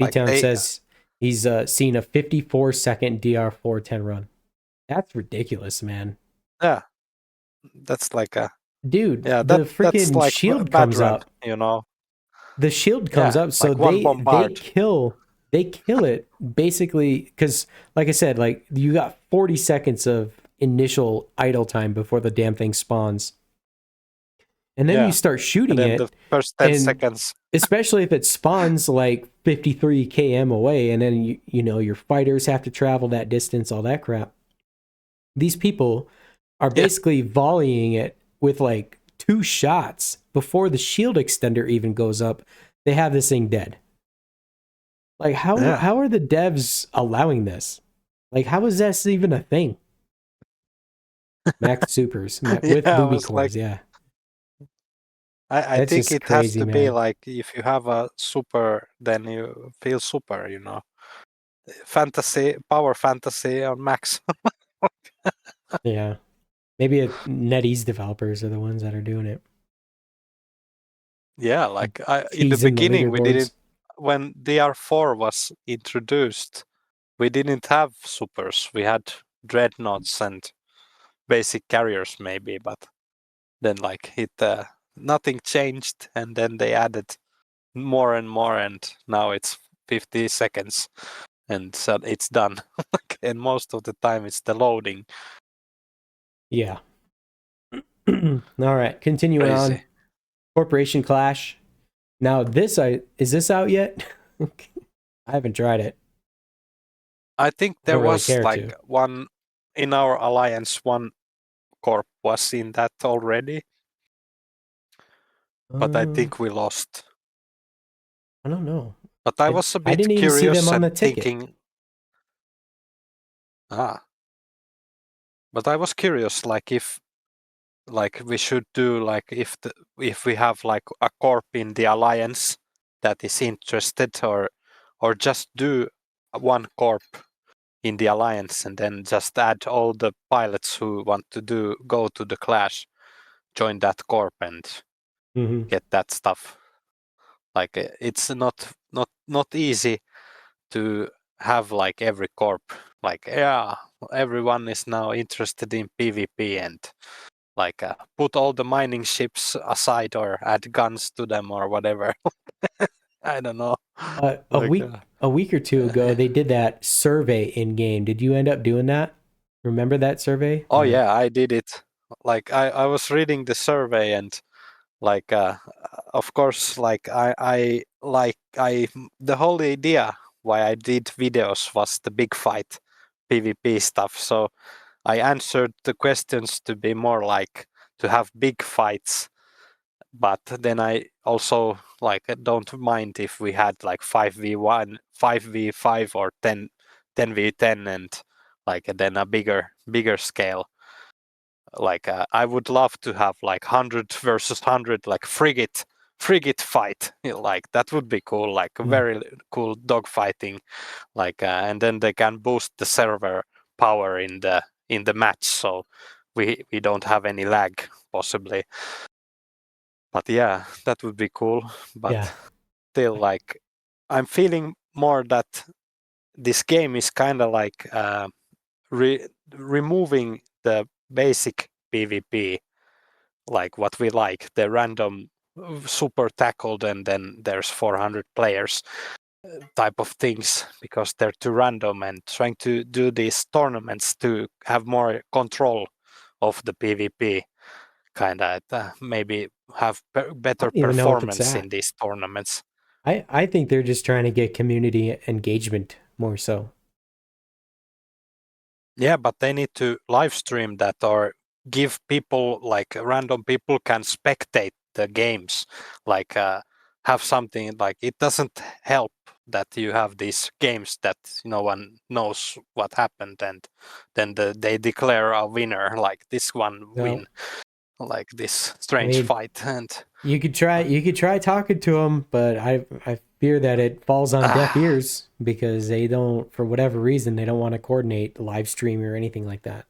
Like B-Town they, says he's seen a 54-second DR410 run. That's ridiculous, man. yeah, that's like a Dude, yeah the that's freaking like a shield bad comes run, up. you know. The shield comes Yeah, up, so like one they bombard. kill it basically because, like I said, like you got 40 seconds of initial idle time before the damn thing spawns, and then you Yeah, start and shooting then the it, first 10 and seconds. especially if it spawns like 53 km away, and then you know your fighters have to travel that distance, all that crap. These people are Yeah, basically volleying it with like 2 shots before the shield extender even goes up. They have this thing dead. Like yeah, how are the devs allowing this? Like how is this even a thing? Max supers with yeah. I booby was like, cores, yeah. I That's think just it has crazy, to be man. like if you have a super, then you feel super, you know. Fantasy, power fantasy on max. Yeah. Maybe NetEase developers are the ones that are doing it. Yeah, like in the Cheesing the beginning, we didn't, leaderboards. when DR4 was introduced, we didn't have supers. We had dreadnoughts and basic carriers, maybe, but then like nothing changed, and then they added more and more, and now it's 50 seconds, and so it's done. And most of the time, it's the loading. Yeah. All right, continuing on. Crazy. Corporation Clash. Now is this out yet? I haven't tried it. I think I there don't really was care like to. one in our alliance, one corp was in that already, but I Uh, think we lost. I don't know. But I was a I bit didn't even see them curious on the and ticket. thinking, ah, but I was curious, like if, like we should do, like if we have like a corp in the alliance that is interested, or just do one corp in the alliance and then just add all the pilots who want to go to the clash, join that corp and Hmm. get that stuff. Like it's not easy to have like every corp, like yeah, everyone is now interested in PvP and like put all the mining ships aside or add guns to them or whatever. I don't know. A Like week or two ago, they did that survey in game. Did you end up doing that? Remember that survey? oh yeah, I did it. Like I was reading the survey and like of course like I the whole idea why I did videos was the big fight PvP stuff. So I answered the questions to be more like to have big fights, but then I also like don't mind if we had like 5v1, 5v5 or 10v10 and like then a bigger scale. Like I would love to have like 100 versus 100 like frigate fight. Like that would be cool, like Mm. very cool dogfighting, like and then they can boost the server power in the match, so we don't have any lag possibly. But yeah, that would be cool. Yeah. But still, like I'm feeling more that this game is kind of like removing the basic PvP, like what we like, the random super tackled and then there's 400 players type of things, because they're too random, and trying to do these tournaments to have more control of the PvP, kind of maybe have I better don't even know if it's performance that. in these tournaments. I think they're just trying to get community engagement more so. Yeah, but they need to live stream that or give people, like random people can spectate the games, like have something, like it doesn't help that you have these games that no one knows what happened and then they declare a winner, like this one Well, win, like this I strange mean, fight and you could try talking to them, but I fear that it falls on deaf ears because they don't, for whatever reason, they don't want to coordinate the live stream or anything like that.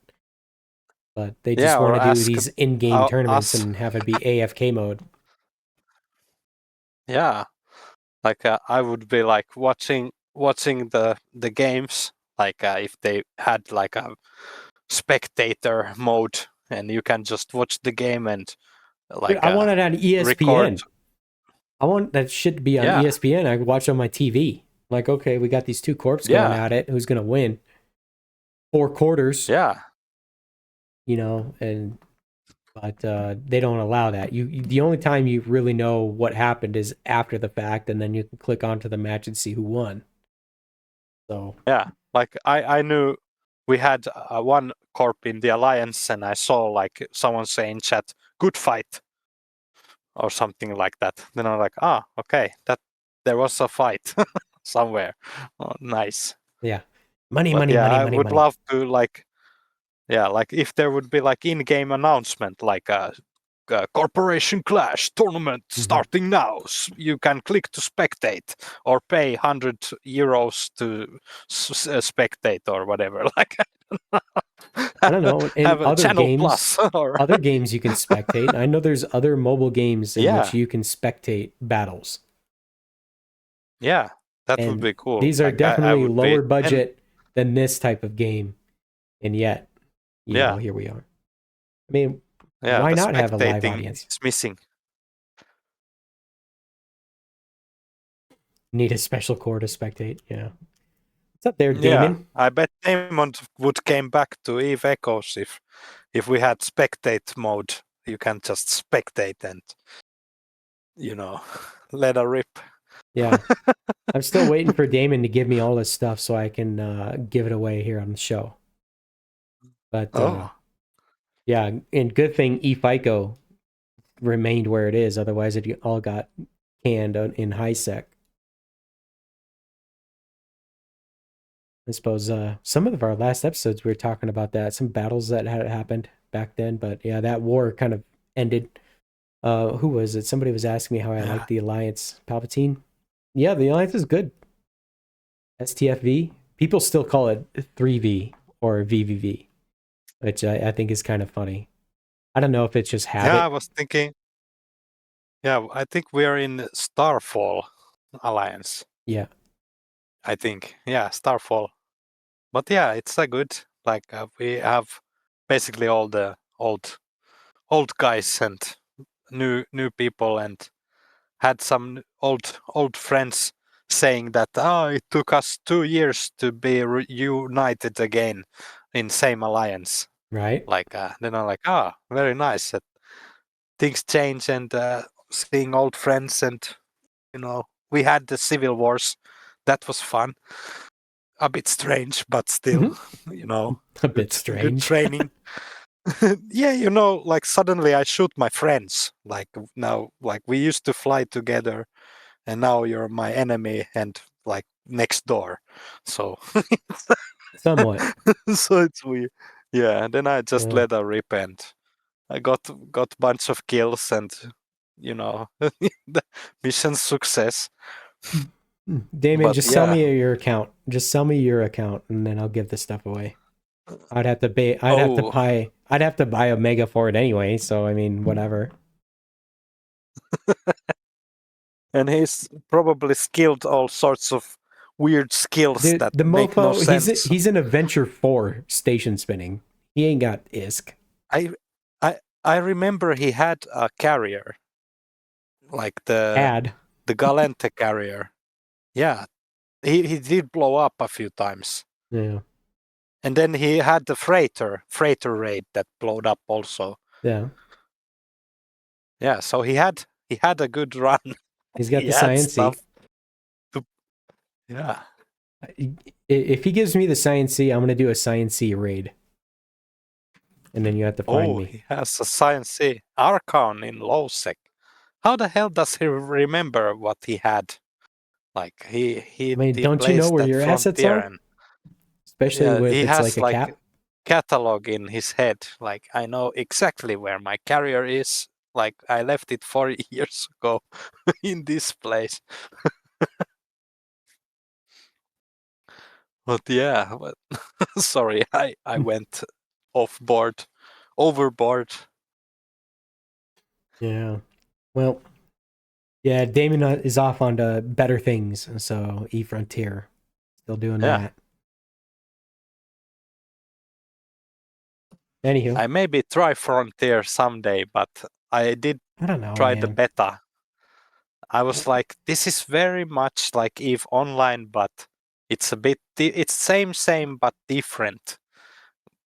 But they yeah, just want or to do ask these in-game tournaments us. and have it be AFK mode. Yeah, like I would be like watching the games, like if they had like a spectator mode and you can just watch the game and Dude, like I want it on record. ESPN. I want that shit to be on Yeah, ESPN. I can watch on my TV. Like, okay, we got these two corps going yeah, at it. Who's gonna win? 4 quarters, yeah, and but they don't allow that. The only time you really know what happened is after the fact, and then you can click onto the match and see who won. So yeah. Like I knew we had one corp in the alliance and I saw like someone saying chat good fight or something like that, then I'm like, ah, okay, that there was a fight somewhere. Oh, nice. yeah, money, But money, yeah, money, I money, would money. love to like, yeah, like if there would be like in-game announcement, like a corporation clash tournament Mhm. starting now. You can click to spectate or pay €100 to spectate or whatever. Like I don't know. In have a other channel games, plus or other games you can spectate. I know there's other mobile games in which yeah, you can spectate battles. yeah, that would And be cool. these are Like I definitely would be, lower and budget than this type of game. And yet, yeah, here we are. I mean, yeah, why the not have a live spectating audience? is missing. Need a special core to spectate. Yeah. What's up there, Yeah, Damon? I bet Damon would came back to Eve Echoes if we had spectate mode. You can just spectate and let her rip. Yeah. I'm still waiting for Damon to give me all this stuff so I can give it away here on the show. But Oh, yeah, and good thing eFICO remained where it is. Otherwise, it all got canned in high sec. I suppose some of our last episodes we were talking about that, some battles that had happened back then. But yeah, that war kind of ended. Who was it? Somebody was asking me how I Yeah. like the Alliance. Palpatine. Yeah, the Alliance is good. STFV. People still call it 3V or VVV, which I think is kind of funny. I don't know if it's just habit. Yeah, I was thinking. Yeah, I think we're in Starfall Alliance. Yeah. I think. Yeah, Starfall. But yeah, it's a good. Like we have basically all the old guys and new people, and had some old friends saying that it took us 2 years to be reunited again in same alliance. Right. Like then I'm like, very nice that things change, and seeing old friends, and we had the civil wars. That was fun. A bit strange, but still, A bit good strange. training. Yeah, like suddenly I shoot my friends. Like now, like we used to fly together, and now you're my enemy and like next door. So, Somewhat. so it's weird. Yeah, and then I just Yeah. let her rip, and I got bunch of kills, and the mission success. Damien, But just sell yeah, me your account. Just sell me your account, and then I'll give the stuff away. I'd have to pay. oh, I'd have to buy Omega for it anyway. So I mean, whatever. and he's probably skilled all sorts of weird skills The that make no mofo, sense. he's an Adventure 4 station spinning. He ain't got ISK. I I remember he had a carrier, like the Ad. Galente carrier. Yeah, he did blow up a few times. Yeah. And then he had the freighter raid that blowed up also. Yeah. Yeah, so he had a good run. He's got He the had Science C. stuff. Yeah. If he gives me the Science C, I'm gonna do a Science C raid. And then you have to find me. He has a Science C Archon in low sec. How the hell does he remember what he had? Like he I mean, he don't you know plays where that your assets Frontier, are? and Especially yeah, if he it's has like a like cap. catalog in his head. Like I know exactly where my carrier is. Like I left it 4 years ago in this place. But yeah, sorry, I went overboard. Yeah. Well, yeah, Damon is off onto better things, and so E Frontier still doing Yeah, that. Anywho, I maybe try Frontier someday, but I did I don't know, try the man. beta. I was like, this is very much like EVE Online, but it's a bit, it's same, but different.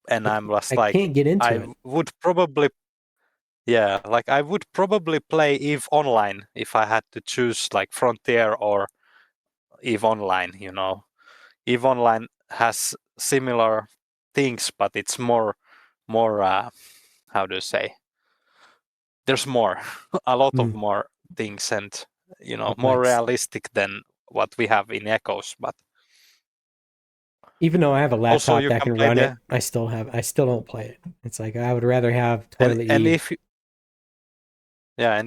And I'm just I like, can't get into I it. would probably, yeah, like I would probably play EVE Online if I had to choose like Frontier or EVE Online, EVE Online has similar things, but it's more, how do you say? There's more, a lot of more things, and more Complex. realistic than what we have in Echoes. But Even though I have a also, laptop you that can can play run it, I still don't play it. It's like I would rather have Toilet and Eve.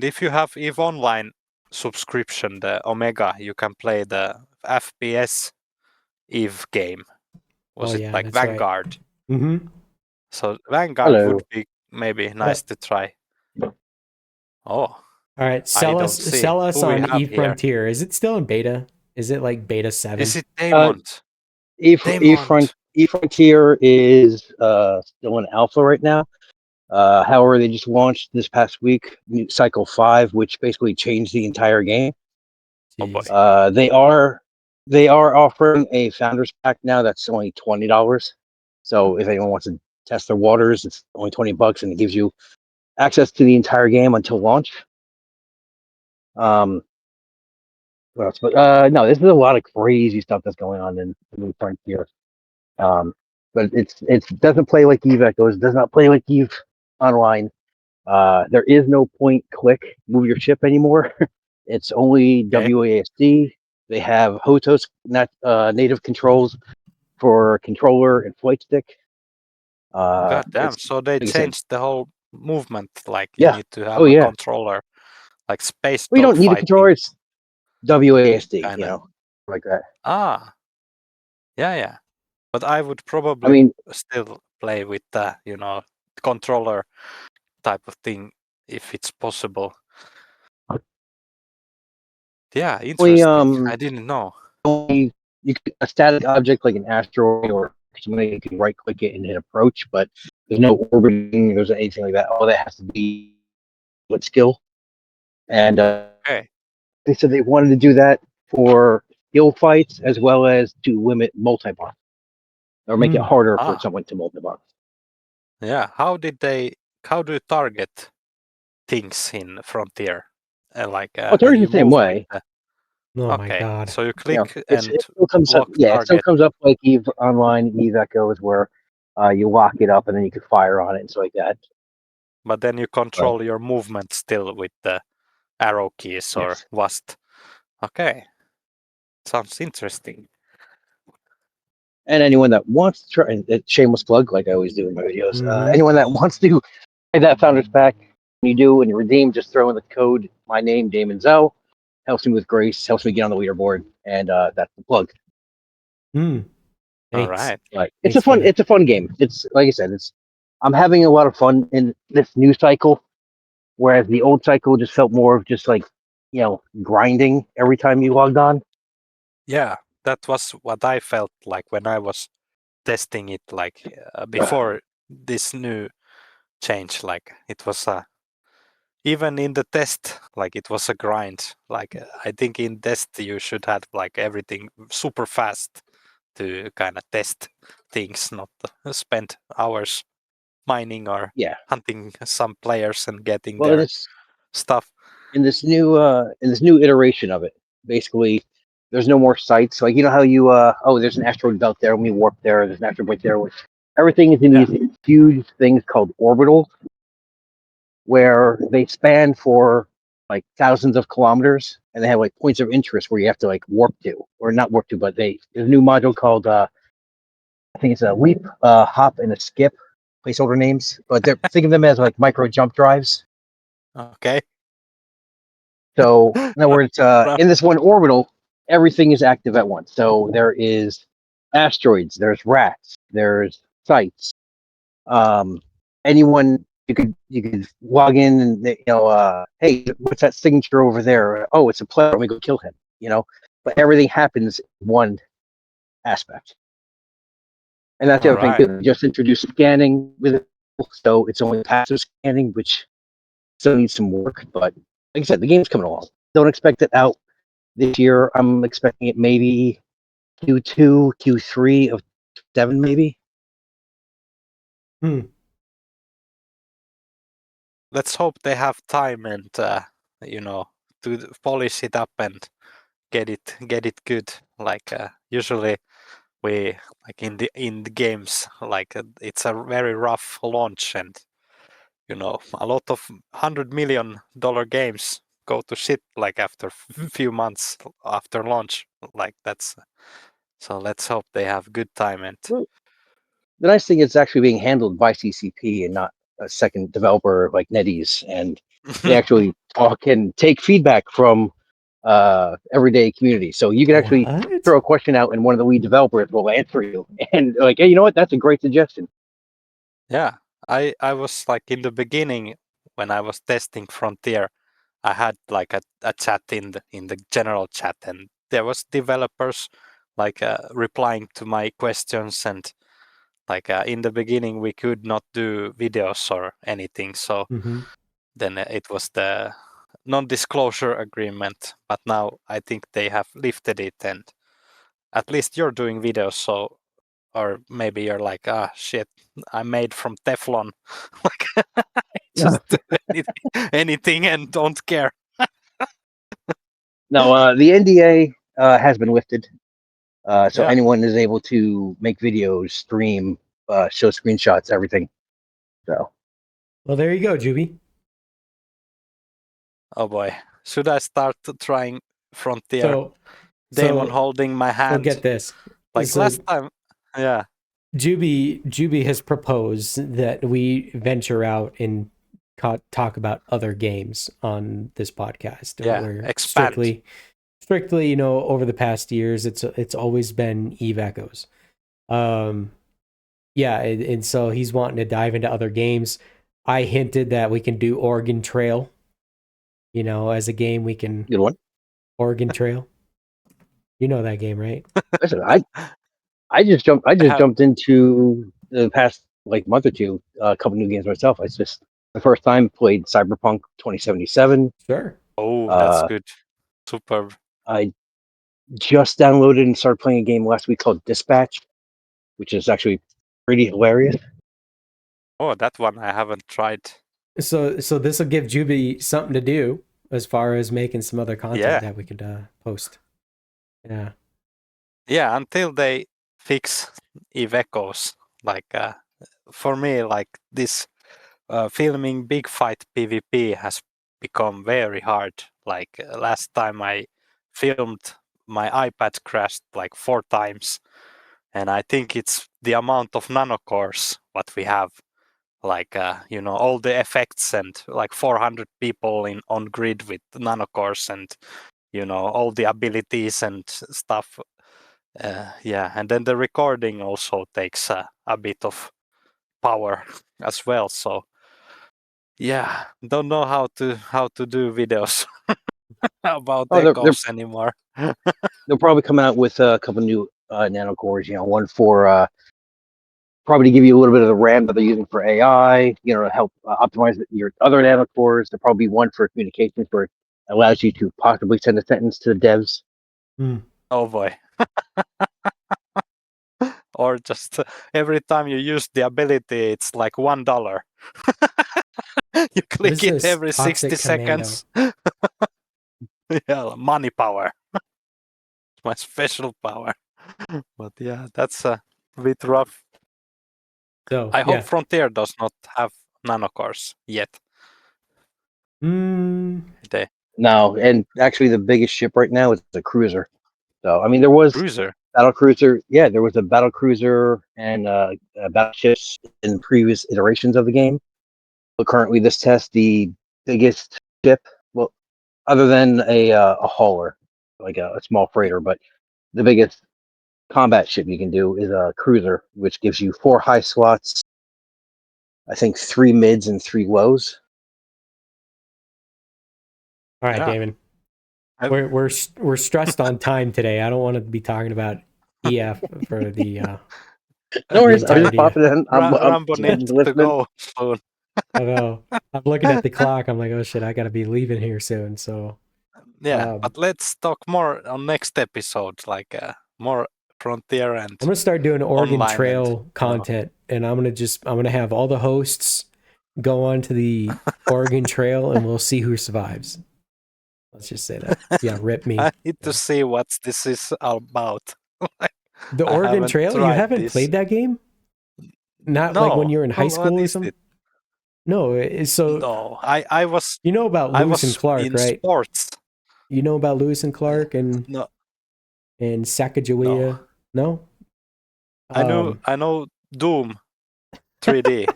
if you have EVE Online subscription, the Omega, you can play the FPS EVE game. Oh Was it yeah, like that's right. Vanguard? Mm-hmm. So Vanguard Hello. would be maybe What nice up? to try. Oh, All right, I sell us don't see who we on have E here. Frontier. Is it still in beta? Is it like beta 7? Is it Daemont? E Frontier is still in alpha right now. However, they just launched this past week Cycle 5, which basically changed the entire game. Oh boy. Jeez. They are offering a founders pack now that's only $20. So if anyone wants to test their waters, it's only $20 and it gives you access to the entire game until launch. What else? But no, this is a lot of crazy stuff that's going on in the Frontier. But it doesn't play like Eve Echoes. Does not play like Eve Online. There is no point click move your ship anymore. It's only Okay. WASD. They have HOTOS native controls. for controller and flight stick. God damn! It's So they like I said, changed the whole movement. Like you yeah. need to Oh have a yeah. controller, like space Well, you dog don't need a controller. fighting It's WASD, kind of. like that. Ah, yeah. But I would I probably mean, still play with the controller type of thing if it's possible. Yeah, we interesting. I didn't know. only you can, a static object like an asteroid or something, you can right click it and hit approach, but there's no orbiting, there's anything like that. All that has to be with skill. And Okay. they said they wanted to do that for skill fights as well as to limit multi-box or make it Hmm. harder for Ah, someone to multi-box. yeah. How do you target things in Frontier? Oh, it's already You the same move with way. the. Oh my Okay, god. so you click It's and it still comes up. lock Yeah, it still target, comes up like Eve Online, Eve Echoes, where you lock it up and then you can fire on it and stuff like that. but then you But control your movement still with the arrow keys or yes. WASD. Okay, sounds interesting. And anyone that wants to try, and shameless plug, like I always do in my videos, Mm-hmm. anyone that wants to try that Founders Pack, when you do, when you redeem, just throw in the code, my name, Damon Zell, helps me with grace, helps me get on the leaderboard, and that's the plug. Hmm. All Thanks. right. Like Thanks for that. it's a fun game. It's like I said, I'm having a lot of fun in this new cycle, whereas the old cycle just felt more of just like, grinding every time you logged on. Yeah, that was what I felt like when I was testing it, like before this new change. Like it was even in the test, like it was a grind. Like I think in test you should have like everything super fast to kind of test things, not spend hours mining or Yeah. hunting some players and getting Well, their it's stuff. in this new iteration of it, basically there's no more sites. Like, you know how you there's an asteroid belt there, when we warp there, there's an asteroid right there. Which everything is in Yeah. these huge things called orbitals, where they span for like thousands of kilometers, and they have like points of interest where you have to like warp to, or not warp to, but there's a new module called I think it's a leap, hop, and a skip, placeholder names, but they're think of them as like micro jump drives. Okay. So, in other words, Ra- in this one orbital, everything is active at once. So there is asteroids, there's rats, there's sites. Um, anyone you could log in and hey, what's that signature over there? Oh, it's a player. Let me go kill him. But everything happens in one aspect, and that's the All other thing right. too. They just introduced scanning with it, so it's only passive scanning, which still needs some work. But like I said, the game's coming along. Don't expect it out this year. I'm expecting it maybe Q2, Q3 of 7, maybe. Hmm. Let's hope they have time and you know to polish it up and get it good. Like usually we like in the games, like it's a very rough launch, and a lot of $100 million games go to shit like after few months after launch. Like that's so. Let's hope they have good time and Well, the nice thing is it's actually being handled by CCP and not a second developer like NetEase, and they actually talk and take feedback from everyday community. So you can actually What? throw a question out, and one of the lead developers will answer you. And like, hey, you know what? That's a great suggestion. yeah. I was like in the beginning when I was testing Frontier, I had like a chat in the general chat, and there was developers like replying to my questions, and like in the beginning we could not do videos or anything, so Mm-hmm. then it was the non-disclosure agreement, but now I think they have lifted it, and at least you're doing videos, so or maybe you're like, shit, I'm made from Teflon. Like Yeah. just do anything and don't care. No, the NDA has been lifted, so Yeah. anyone is able to make videos, stream, show screenshots, everything. So Well, there you go, Juby. Oh boy. Should I start trying Frontier? So, Damon so, holding my so get hand. this. Like So, last time. Yeah. Juby has proposed that we venture out and talk about other games on this podcast. Yeah. Where Expand. strictly, over the past years, it's always been Eve Echoes. Yeah, and so he's wanting to dive into other games. I hinted that we can do Oregon Trail. As a game we can Good one. Oregon Trail. You know that game, right? Listen, I just jumped. I just have- jumped into the past like month or two. A couple new games myself. It's just the first time played Cyberpunk 2077. Sure. Oh, that's Uh, good. Superb. I just downloaded and started playing a game last week called Dispatch, which is actually pretty hilarious. Oh, that one I haven't tried. So this will give Juby something to do as far as making some other content Yeah. that we could post. Yeah. Yeah, until they fix Eve Echoes. Like, for me, like this filming big fight PvP has become very hard. Like last time I filmed, my iPad crashed like 4 times. And I think it's the amount of nanocores what we have. Like, all the effects and like 400 people on grid with nanocores and, all the abilities and stuff. Yeah, and then the recording also takes a bit of power as well. So yeah, don't know how to do videos about Oh, echoes anymore. they're probably coming out with a couple new nano cores. One for probably to give you a little bit of the RAM that they're using for AI. To help optimize your other nano cores. There'll probably be one for communications where it allows you to possibly send a sentence to the devs. Oh boy. Or just every time you use the ability, it's like $1. You What click is it this every 60 toxic commando? seconds. Yeah, money power. My special power. But yeah, that's a bit rough. So I hope yeah. Frontier does not have nanocores yet. They No, and actually, the biggest ship right now is the cruiser. So, I mean, there was cruiser. battle cruiser. Yeah, there was a battle cruiser and battleships in previous iterations of the game. But currently, this test the biggest ship. Well, other than a hauler, like a small freighter, but the biggest combat ship you can do is a cruiser, which gives you 4 high slots. I think 3 mids and 3 lows. All right, Yeah. Damon. We're stressed on time today. I don't want to be talking about EF for the No worries. I'm just entirety of. popping in. Rambo I'm needs just to listening. go soon. I know. I'm looking at the clock. I'm like, oh shit, I gotta be leaving here soon. So Yeah, but let's talk more on next episode, like more Frontier and I'm gonna start doing Oregon online Trail content, and I'm gonna have all the hosts go on to the Oregon Trail, and we'll see who survives. Let's just say that. Yeah, rip me. I need to see what this is about. The I Oregon haven't Trail. You tried haven't this. played that game? Not like when No. you were in high What school or is something. it? No, so No, I was you know about I Lewis and was Clark, in right? sports. You know about Lewis and Clark and No, Sacagawea? No. I know Doom 3D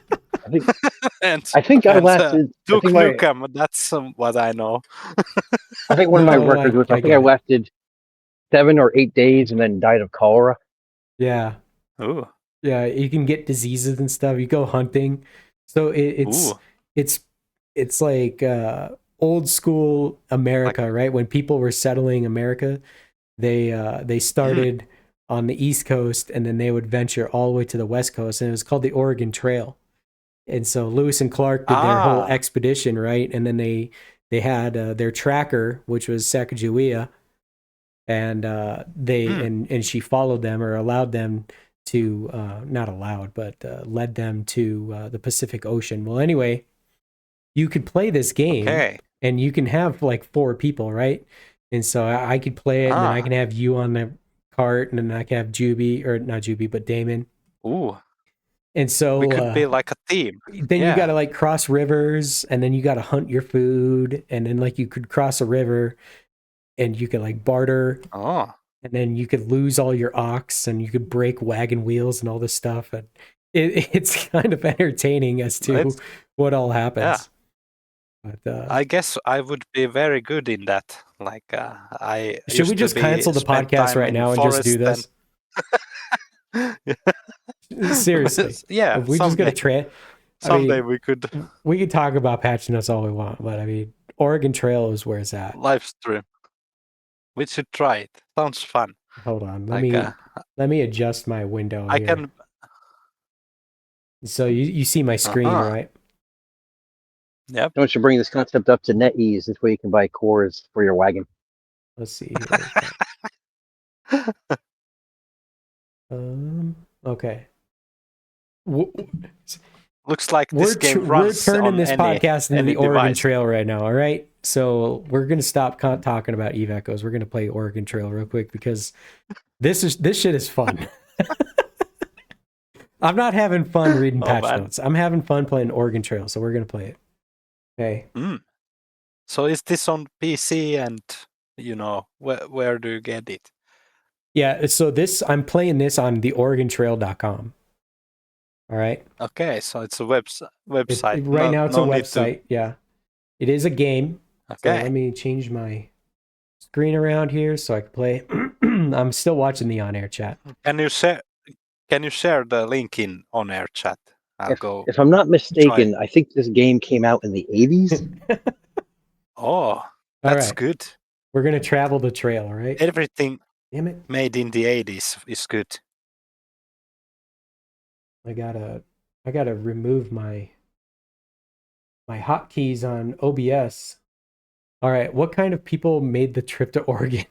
I think and I think I lasted. I Duke think my Nukem. That's what I know. I think one of my No, records was I I think I get it. lasted 7 or 8 days and then died of cholera. Yeah. Ooh, Yeah, you can get diseases and stuff. You go hunting. So ooh, it's like old school like America, right? When people were settling America, they started on the East Coast and then they would venture all the way to the West Coast, and it was called the Oregon Trail. And so Lewis and Clark did their whole expedition, right? And then they had their tracker, which was Sacagawea, and and she followed them or allowed them to not allowed, but led them to the Pacific Ocean. Well, anyway, you could play this game, okay. and you can have like 4 people, right? And so I could play it, and then I can have you on the cart, and then I can have Juby, or not Juby, but Damon. Ooh, And so we could be like a team. then you got to like cross rivers, and then you got to hunt your food, and then like you could cross a river, and you could like barter. Oh, and then you could lose all your ox, and you could break wagon wheels and all this stuff. And it's kind of entertaining as to It's- what all happens. But I guess I would be very good in that. Like I should we used to just cancel the spend podcast time right in now and just do forest this? Seriously, yeah, if we just got someday, to someday we could we could talk about patch notes all we want, but I mean, Oregon Trail is where it's at. live stream. We should try it. Sounds fun. Hold on, Like let me adjust my window I here. can. So you see my screen, Uh-huh. right? Yep. I want you to bring this concept up to NetEase. This way you can buy cores for your wagon. Let's see here. Okay. Looks like this game We're runs turning on this podcast into any the Oregon device. Trail right now. All right. So we're gonna stop talking about Eve Echoes. We're gonna play Oregon Trail real quick because this shit is fun. I'm not having fun reading patch notes. I'm having fun playing Oregon Trail. So we're gonna play it. Okay. So is this on PC and where do you get it? Yeah. So I'm playing this on the OregonTrail.com. All right. Okay, so it's a website. Right now it's a need website. Yeah. It is a game. Okay. So let me change my screen around here so I can play. I'm still watching the on-air chat. Can you share the link in on-air chat? If I'm not mistaken, I think this game came out in the 80s. Oh, that's right. good. We're gonna travel the trail, all right? Everything Damn it. made in the 80s is good. I gotta remove my hotkeys on OBS. All right, what kind of people made the trip to Oregon?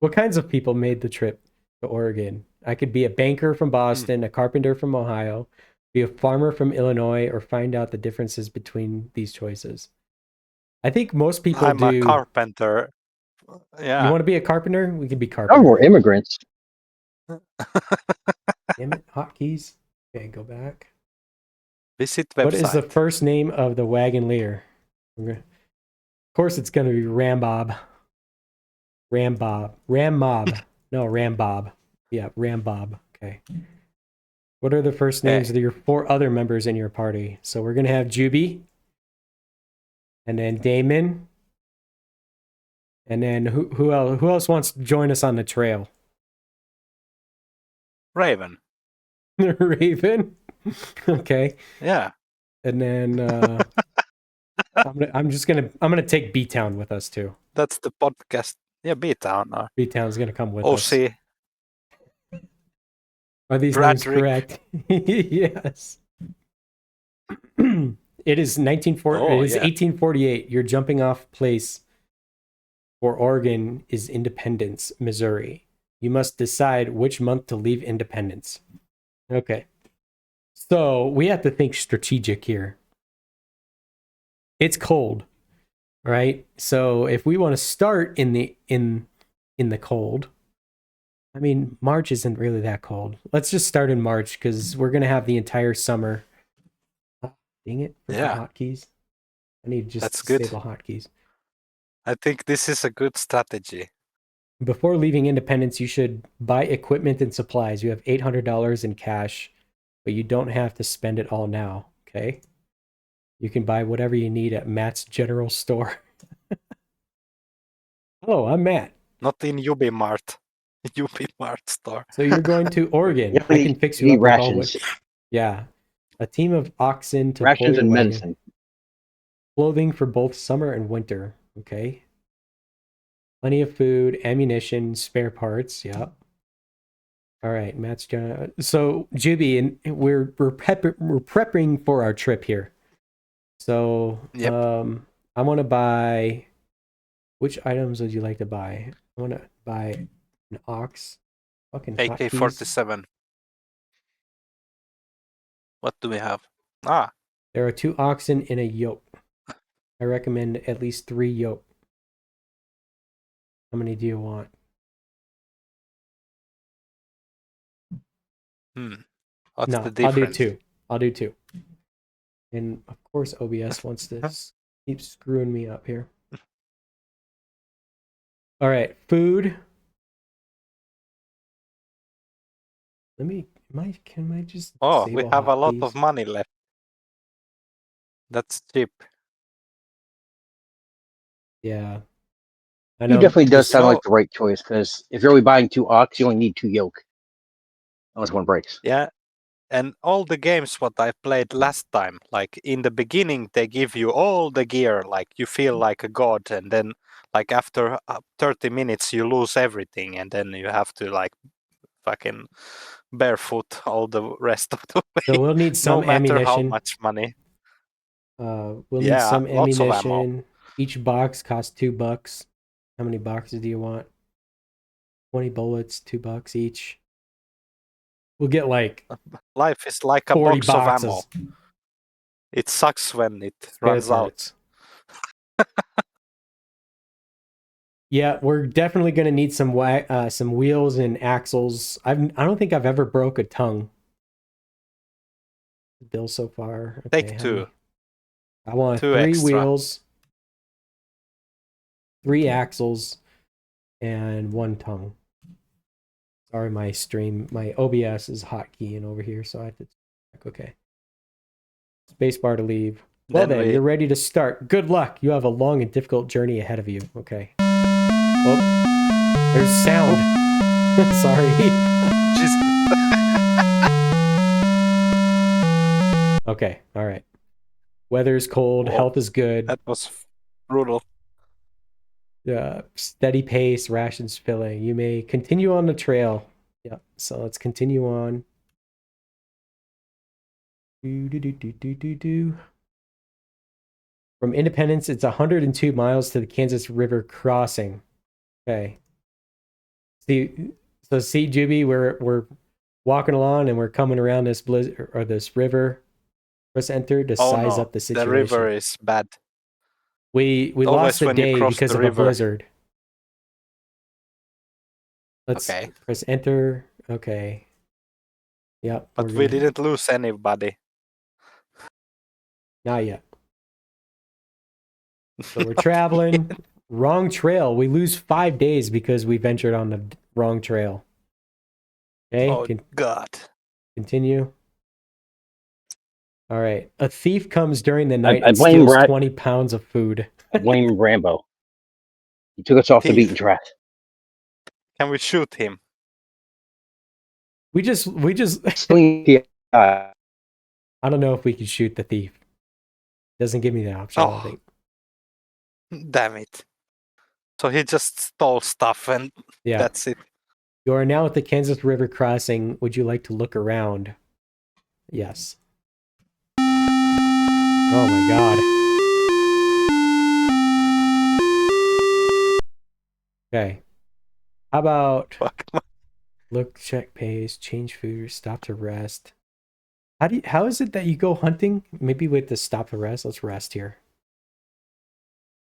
What kinds of people made the trip to Oregon? I could be a banker from Boston, a carpenter from Ohio, be a farmer from Illinois, or find out the differences between these choices. I think most people I'm a carpenter. Yeah. You want to be a carpenter? We can be carpenter. Oh, we're immigrants. Damn it, hotkeys. Okay, go back. Visit website. What is the first name of the wagon-leer? Of course, it's going to be Rambob. No, Rambob. Yeah, Rambob. Okay. What are the first names of your 4 other members in your party? So we're going to have Juby. And then Damon. And then who else wants to join us on the trail? Raven. Raven. Okay. Yeah. And then I'm gonna take B Town with us too. That's the podcast. Yeah, B Town. B Town's gonna come with us. OC. Are these names correct? Yes. It is 1848. Your jumping off place for Oregon is Independence, Missouri. You must decide which month to leave Independence. Okay. So we have to think strategic here. It's cold, right? So if we want to start in the cold, I mean, March isn't really that cold. Let's just start in March because we're gonna have the entire summer. Oh, dang it! Hotkeys. I need just disable hotkeys. I think this is a good strategy. Before leaving Independence, you should buy equipment and supplies. You have $800 in cash, but you don't have to spend it all now. Okay. You can buy whatever you need at Matt's General Store. Hello, I'm Matt. Not in UbiMart. UbiMart store. So you're going to Oregon. I can fix you up rations. Yeah. A team of oxen to rations pull and wagon. medicine. Clothing for both summer and winter. Okay. Plenty of food, ammunition, spare parts. Yep. All right, Matt's gonna. So Juby, and we're prepping for our trip here. So I want to buy. Which items would you like to buy? I want to buy an ox. Fucking AK-47. What do we have? There are 2 oxen in a yoke. I recommend at least 3 yoke. How many do you want? What's the difference? I'll do 2. And of course OBS wants to keep screwing me up here. All right, food. Can I just Oh, we disable have a lot of hotkeys? money left. That's cheap. Yeah. I He know. definitely does sound So- like the right choice because if you're only buying 2 ox, you only need 2 yoke, unless one breaks. Yeah, and all the games what I played last time, like in the beginning, they give you all the gear, like you feel like a god, and then like after 30 minutes you lose everything, and then you have to like fucking barefoot all the rest of the way, So we'll need no some matter how ammunition. much money. We'll need Yeah, some lots of ammo. ammunition. Each box costs $2. How many boxes do you want? 20 bullets, $2 each. We'll get like Life is like a 40 box of ammo. boxes. It sucks when it Spare runs out. parts. Yeah, we're definitely going to need some wheels and axles. I don't think I've ever broke a tongue. Bill so far. Okay, Take how 2. many? I want 2 3 extra. wheels, 3 axles, and 1 tongue. Sorry, my OBS is hotkeying over here, so I have to check. Okay. Spacebar to leave. Well then, you're ready to start. Good luck. You have a long and difficult journey ahead of you. Okay. Oh, there's sound. Sorry. Okay, all right. Weather's cold, Whoa. health is good. That was brutal. Steady pace, rations filling. You may continue on the trail. Yeah, so let's continue on. From Independence, it's 102 miles to the Kansas River crossing. Okay. See, Juby, we're walking along and we're coming around this blizzard or this river. Press enter to size up the situation. The river is bad. We Always lost the when you day cross because the of a river. blizzard. Let's Okay. press enter. Okay. Yep. But we didn't lose anybody. Not yet. So we're traveling. Wrong trail. We lose 5 days because we ventured on the wrong trail. Okay. Oh, God. Continue. All right. A thief comes during the night I and blame steals Brad. 20 pounds of food. I blame Rambo. He took us off the Thief. beaten track. Can we shoot him? We just Sling the I don't know if we can shoot the thief. Doesn't give me the option, I don't Oh. think. Damn it. So he just stole stuff and Yeah. that's it. You are now at the Kansas River crossing. Would you like to look around? Yes. Oh my god. Okay. How about Fuck. look, check pace, change food, stop to rest? How is it that you go hunting? Maybe with the stop to rest. Let's rest here.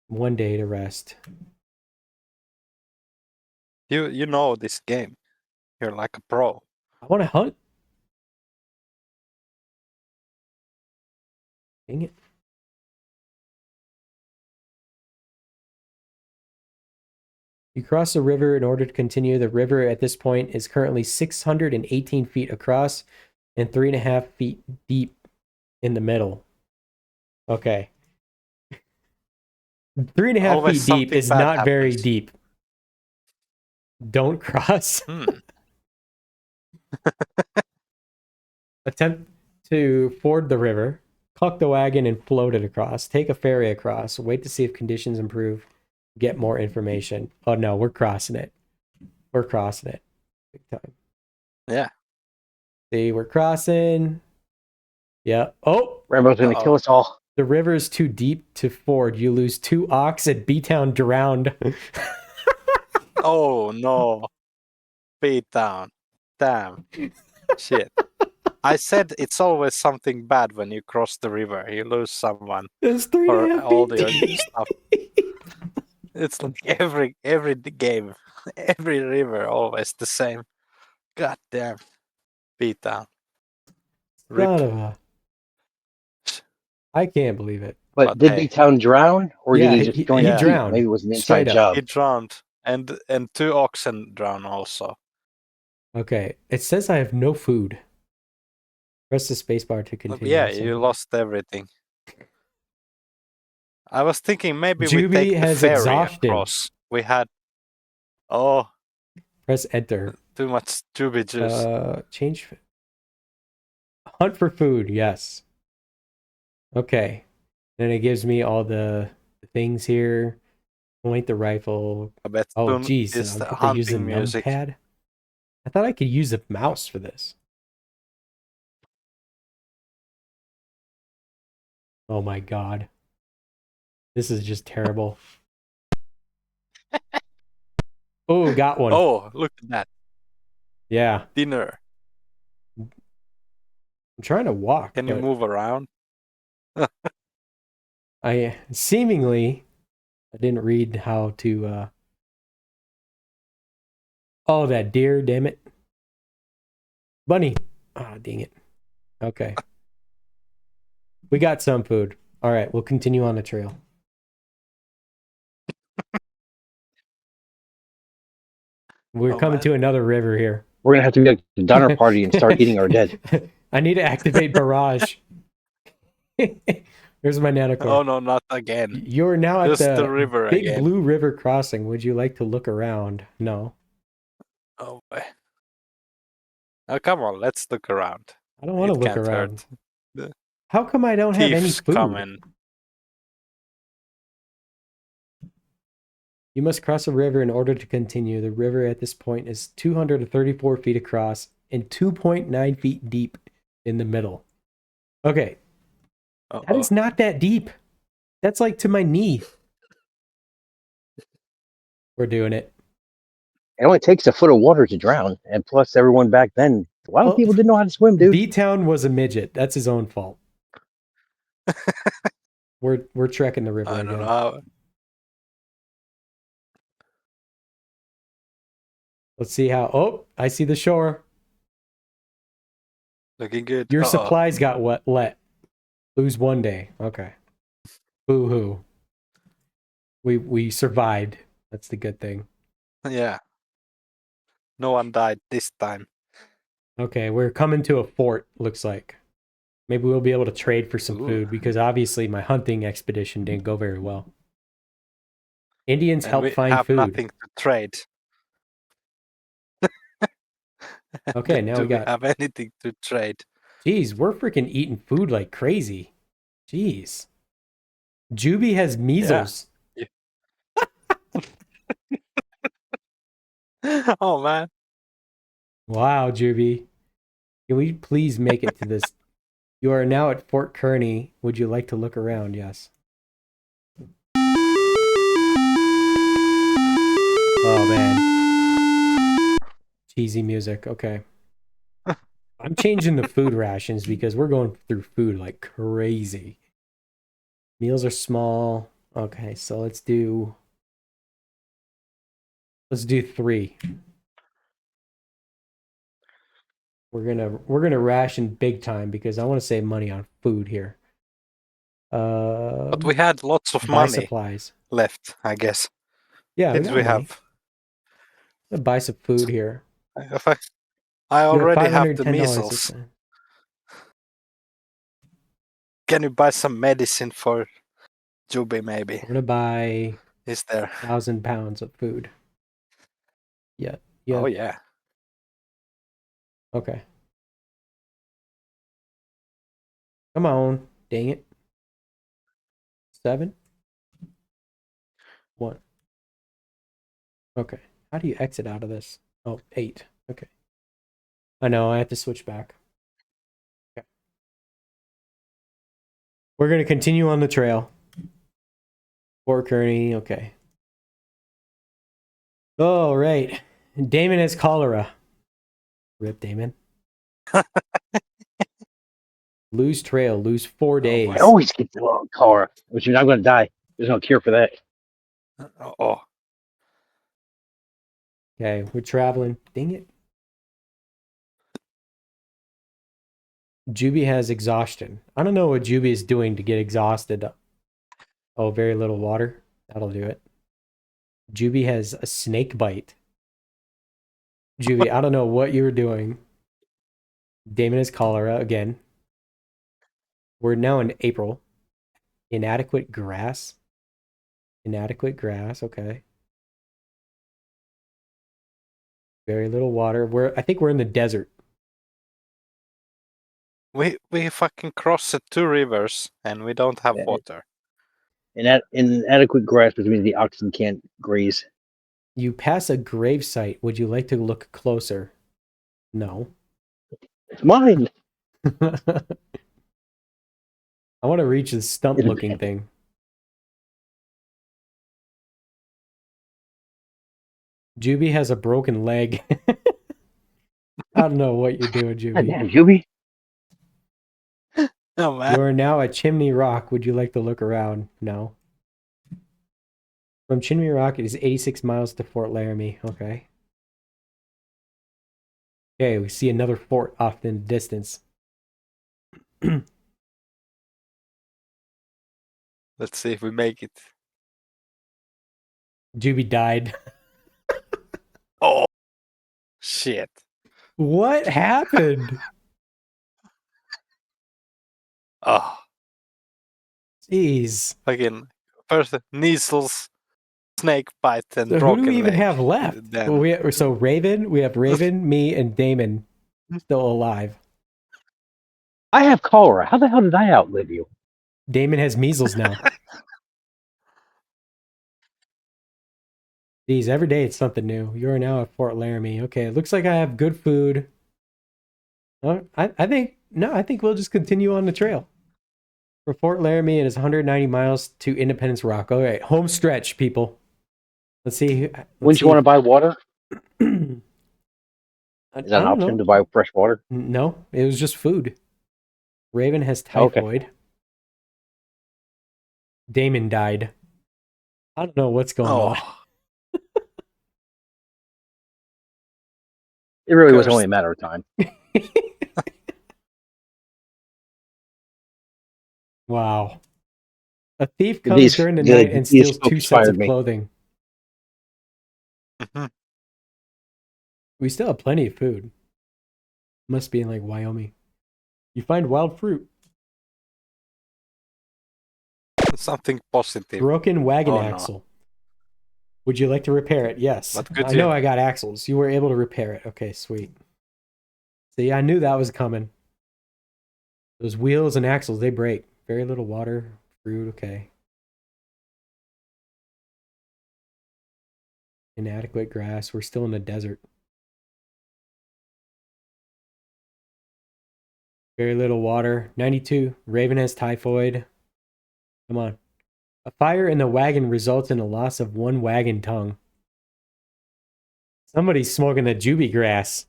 1 day to rest. You know this game. You're like a pro. I want to hunt. Dang it. You cross the river in order to continue. The river at this point is currently 618 feet across and 3.5 feet deep in the middle. Okay. 3.5 Always feet deep something is bad not very happens. deep. Don't cross. Attempt to ford the river. Caulk the wagon and float it across. Take a ferry across. Wait to see if conditions improve. Get more information. Oh no, we're crossing it. We're crossing it. Big time. Yeah. See, we're crossing. Yeah. Oh, Rambo's going to kill us all. the river is too deep to ford. You lose 2 ox at B-Town drowned. Oh no. Beat down. Damn. Shit. I said it's always something bad when you cross the river. You lose someone It's or 3.5 all feet your deep. stuff. It's like every game, every river always the same. God damn. Beat down. Rip. Son of a... I can't believe it. But did B-Town drown? Or Yeah, did he just join he the fleet? drowned. Maybe it was an Straight inside up. job. He drowned. And 2 oxen drowned also. Okay, it says I have no food. Press the spacebar to continue. Yeah, you lost everything. I was thinking maybe we Juby take the has ferry exhaustion. across. We had Press enter. too much Juby juice. Change. Hunt for food. Yes. Okay. Then it gives me all the things here. Point the rifle. I bet Oh, soon geez. is I'll the get to use the hunting music. numpad. I thought I could use a mouse for this. Oh my god. This is just terrible. Oh, got one. Oh, look at that. Yeah. Dinner. I'm trying to walk. Can you but move around? I seemingly I didn't read how to oh, that deer, damn it. Bunny. Ah, dang it. Okay. We got some food. All right, we'll continue on the trail. We're coming to another river here. We're gonna have to get the dinner party and start eating our dead. I need to activate barrage. Here's my nanocore. Oh no, not again. You're now at Just the river Big again. Blue River crossing. Would you like to look around? No. Oh boy. Oh come on, let's look around. I don't want to It look can't around. hurt. How come I don't have any Thieves food? coming. You must cross a river in order to continue. The river at this point is 234 feet across and 2.9 feet deep in the middle. Okay, that is not that deep. That's like to my knee. We're doing it. It only takes a foot of water to drown, and plus everyone back then, a lot of people didn't know how to swim, dude. B-Town was a midget. That's his own fault. We're trekking the river I again. don't know. Let's see how. Oh, I see the shore. Looking good. Your supplies got let. Lose one day. Okay. Boo hoo. We survived. That's the good thing. Yeah. No one died this time. Okay, we're coming to a fort, looks like. Maybe we'll be able to trade for some food because obviously my hunting expedition didn't go very well. Indians And help we find have food. nothing to trade. Okay, now we got. Have anything to trade? Jeez, we're freaking eating food like crazy. Jeez. Juby has measles. Yeah. Oh man. Wow, Juby. Can we please make it to this? You are now at Fort Kearney. Would you like to look around? Yes. Oh man. Cheesy music. Okay. I'm changing the food rations because we're going through food like crazy. Meals are small. Okay, so let's do 3. We're gonna ration big time because I want to save money on food here. But we had lots of buy money supplies left, I guess. Yeah, Did we have? I'll buy some food here. I already have the $510 measles. this time. Can you buy some medicine for Juby maybe? I'm gonna buy Is there? 1,000 pounds of food. Yeah. Oh yeah. Okay. Come on. Dang it. 7. 1. Okay. How do you exit out of this? Oh, 8. Okay. I know, I have to switch back. Okay. We're gonna continue on the trail. Fort Kearney, okay. Oh, right. Damon has cholera. Rip Damon. Lose trail, lose 4 days. I always get the cholera, which means I'm going to die. There's no cure for that. Oh. Okay, we're traveling. Dang it. Juby has exhaustion. I don't know what Juby is doing to get exhausted. Oh, very little water. That'll do it. Juby has a snake bite. Juvie, I don't know what you were doing. Damon is cholera again. We're now in April. Inadequate grass. Inadequate grass. Okay. Very little water. I think we're in the desert. We fucking crossed 2 rivers and we don't have Yeah. water. Inadequate grass, which means the oxen can't graze. You pass a grave site. Would you like to look closer? No. It's mine. I want to reach this stump looking thing. Juby has a broken leg. I don't know what you're doing, God Juby. damn, Juby. Oh man. You are now at Chimney Rock. Would you like to look around? No. From Chimney Rock, it is 86 miles to Fort Laramie. Okay. Okay, we see another fort off in the distance. Let's see if we make it. Juby died. Oh shit. What happened? Oh, Jeez. again. First measles, snake bite, and So who broken do we even leg. have left? Then Well, we have Raven, me, and Damon still alive. I have cholera. How the hell did I outlive you? Damon has measles now. Geez, every day it's something new. You are now at Fort Laramie. Okay, it looks like I have good food. I think we'll just continue on the trail. For Fort Laramie, it is 190 miles to Independence Rock. All right, home stretch, people. Let's see. Wouldn't you want to buy water? to? Is that an option to buy fresh water? No, it was just food. Raven has Okay. typhoid. Damon died. I don't know what's going on. It really was Cursed. only a matter of time. Wow. A thief comes during the night and these steals 2 folks sets fired of me. clothing. Mhm. We still have plenty of food. Must be in like Wyoming. You find wild fruit. Something positive. Broken wagon Oh, no. axle. Would you like to repair it? Yes. What could I you- know I got axles. You were able to repair it. Okay, sweet. See, I knew that was coming. Those wheels and axles, they break. Very little water, fruit, okay. Inadequate grass. We're still in the desert. Very little water. 92. Raven has typhoid. Come on. A fire in the wagon results in the loss of 1 wagon tongue. Somebody's smoking the Juby grass.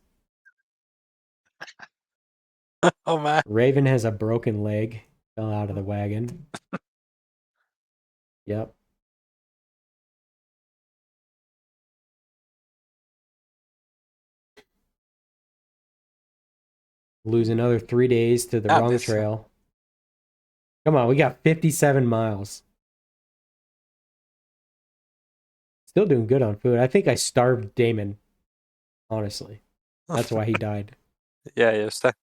Oh man. Raven has a broken leg. Fell out of the wagon. Yep. Lose another 3 days to the wrong this- trail. Come on, we got 57 miles. Still doing good on food. I think I starved Damon. Honestly. That's why he died. Yeah, just that.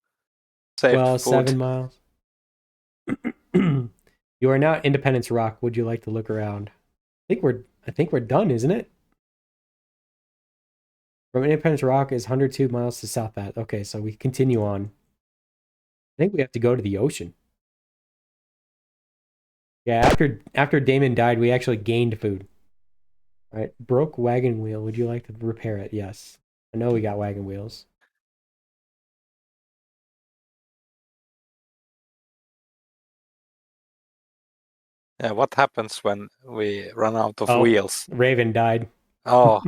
Saved Well, food. 7 miles. You are now at Independence Rock. Would you like to look around? I think we're done, isn't it? From Independence Rock is 102 miles to South Bath. Okay, so we continue on. I think we have to go to the ocean. Yeah, after Damon died, we actually gained food. All right, broke wagon wheel. Would you like to repair it? Yes. I know we got wagon wheels. Yeah, what happens when we run out of Oh. wheels? Raven died. Oh,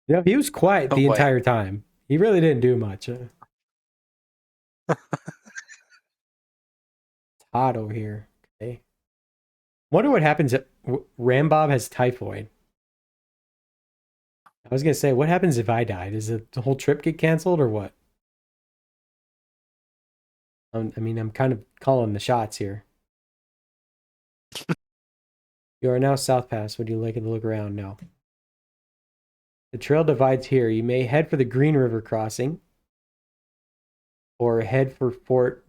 Yeah, he was quiet Oh, the boy. entire time. He really didn't do much. It's hot over here. Okay. Wonder what happens if Rambob has typhoid. I was gonna say, what happens if I die? Does the whole trip get canceled or what? I mean, I'm kind of calling the shots here. You are now South Pass. Would you like to look around? No. The trail divides here. You may head for the Green River crossing or head for Fort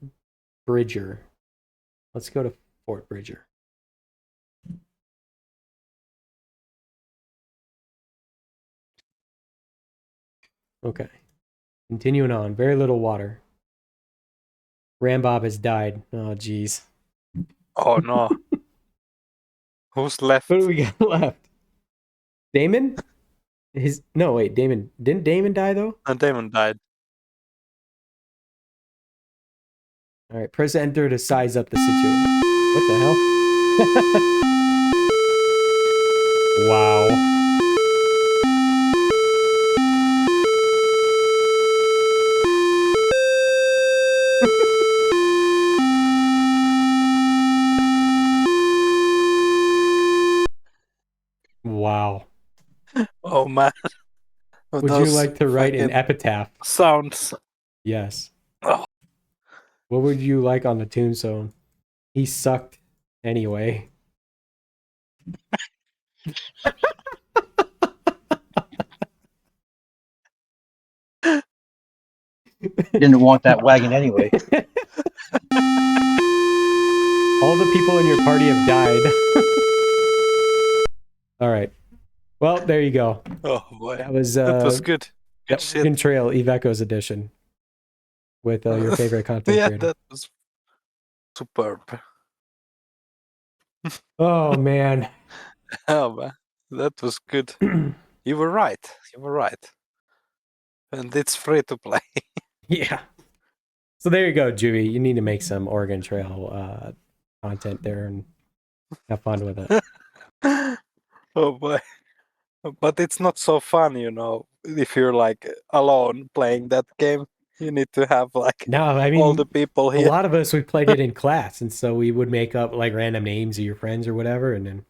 Bridger. Let's go to Fort Bridger. Okay. Continuing on. Very little water. Rambob has died. Oh, jeez. Oh no. Who's left? What do we got left? Damon? No, wait, Damon. Didn't Damon die, though? And Damon died. All right, press enter to size up the situation. What the hell? Wow. Wow. Oh man. Would you Those like to write an fucking epitaph? sounds? Yes. Oh. What would you like on the tombstone? He sucked anyway. Didn't want that wagon anyway. All the people in your party have died. All right. Well, there you go. Oh boy. That was good. Good shit. Oregon Trail Eve Echoes edition with your favorite content Yeah, creator. that was superb. Oh man. Oh man, that was good. You were right. You were right. And it's free to play. Yeah. So there you go, Juvie. You need to make some Oregon Trail content there and have fun with it. Oh boy. But it's not so fun, if you're like alone playing that game. You need to have like No, I mean all the people a here. lot of us we played it in class, and so we would make up like random names of your friends or whatever, and then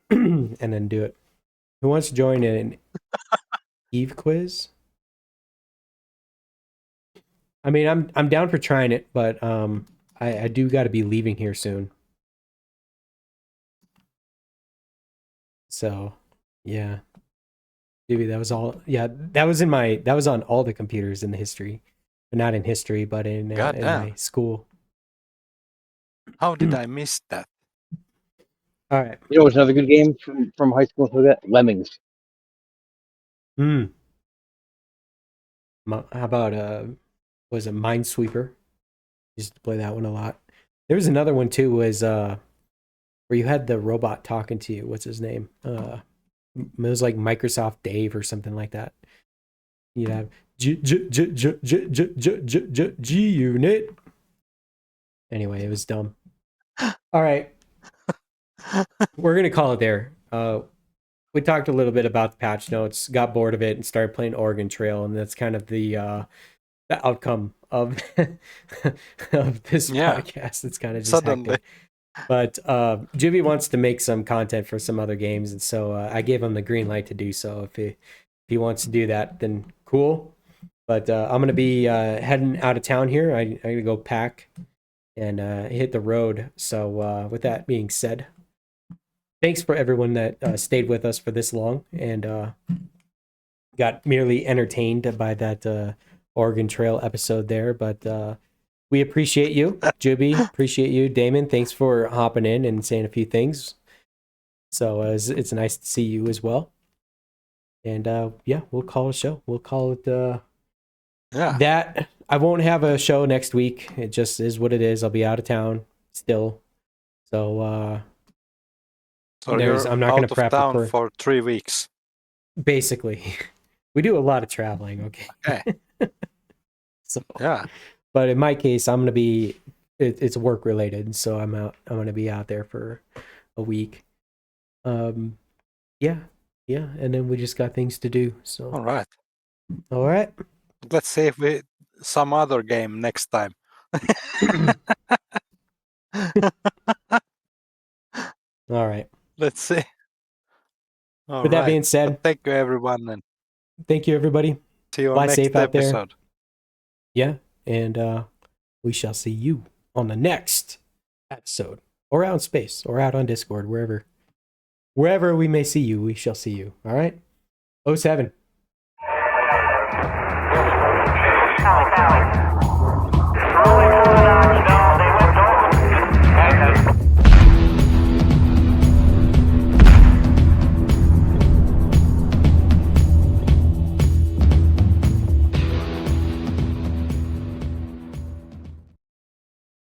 and then do it. Who wants to join an Eve quiz? I mean, I'm down for trying it, but I do got to be leaving here soon. So, yeah. Maybe that was all. Yeah, that was on all the computers in the history, but not in history, but in my school. How did I miss that? All right. You know what's another good game from high school for that? Lemmings. How about was it Minesweeper? Used to play that one a lot. There was another one too, was where you had the robot talking to you. What's his name? It was like Microsoft Dave or something like that. You'd have G unit. Anyway, it was dumb. All right. We're gonna call it there. We talked a little bit about the patch notes, got bored of it, and started playing Oregon Trail, and that's kind of the outcome of of this podcast. It's kind of just suddenly. hectic. But Juvie wants to make some content for some other games, and so I gave him the green light to do so. If he wants to do that, then cool. But I'm gonna be heading out of town here. I'm gonna go pack and hit the road. So with that being said, thanks for everyone that stayed with us for this long and got merely entertained by that Oregon Trail episode there. But we appreciate you, Juvie. Appreciate you, Damon. Thanks for hopping in and saying a few things. So it's nice to see you as well. And yeah, we'll call it a show. We'll call it that. I won't have a show next week. It just is what it is. I'll be out of town still. So I'm not going to prep town for 3 weeks. Basically, we do a lot of traveling. Okay. So yeah. But in my case, I'm going to be, it's work related. So I'm going to be out there for a week. Yeah. And then we just got things to do. So. All right. Let's save some other game next time. All right. Let's see. With that being said, thank you everyone, and thank you everybody. See you on next safe episode. Out there. Yeah, and we shall see you on the next episode, or out in space, or out on Discord, wherever we may see you, we shall see you. All right. 07.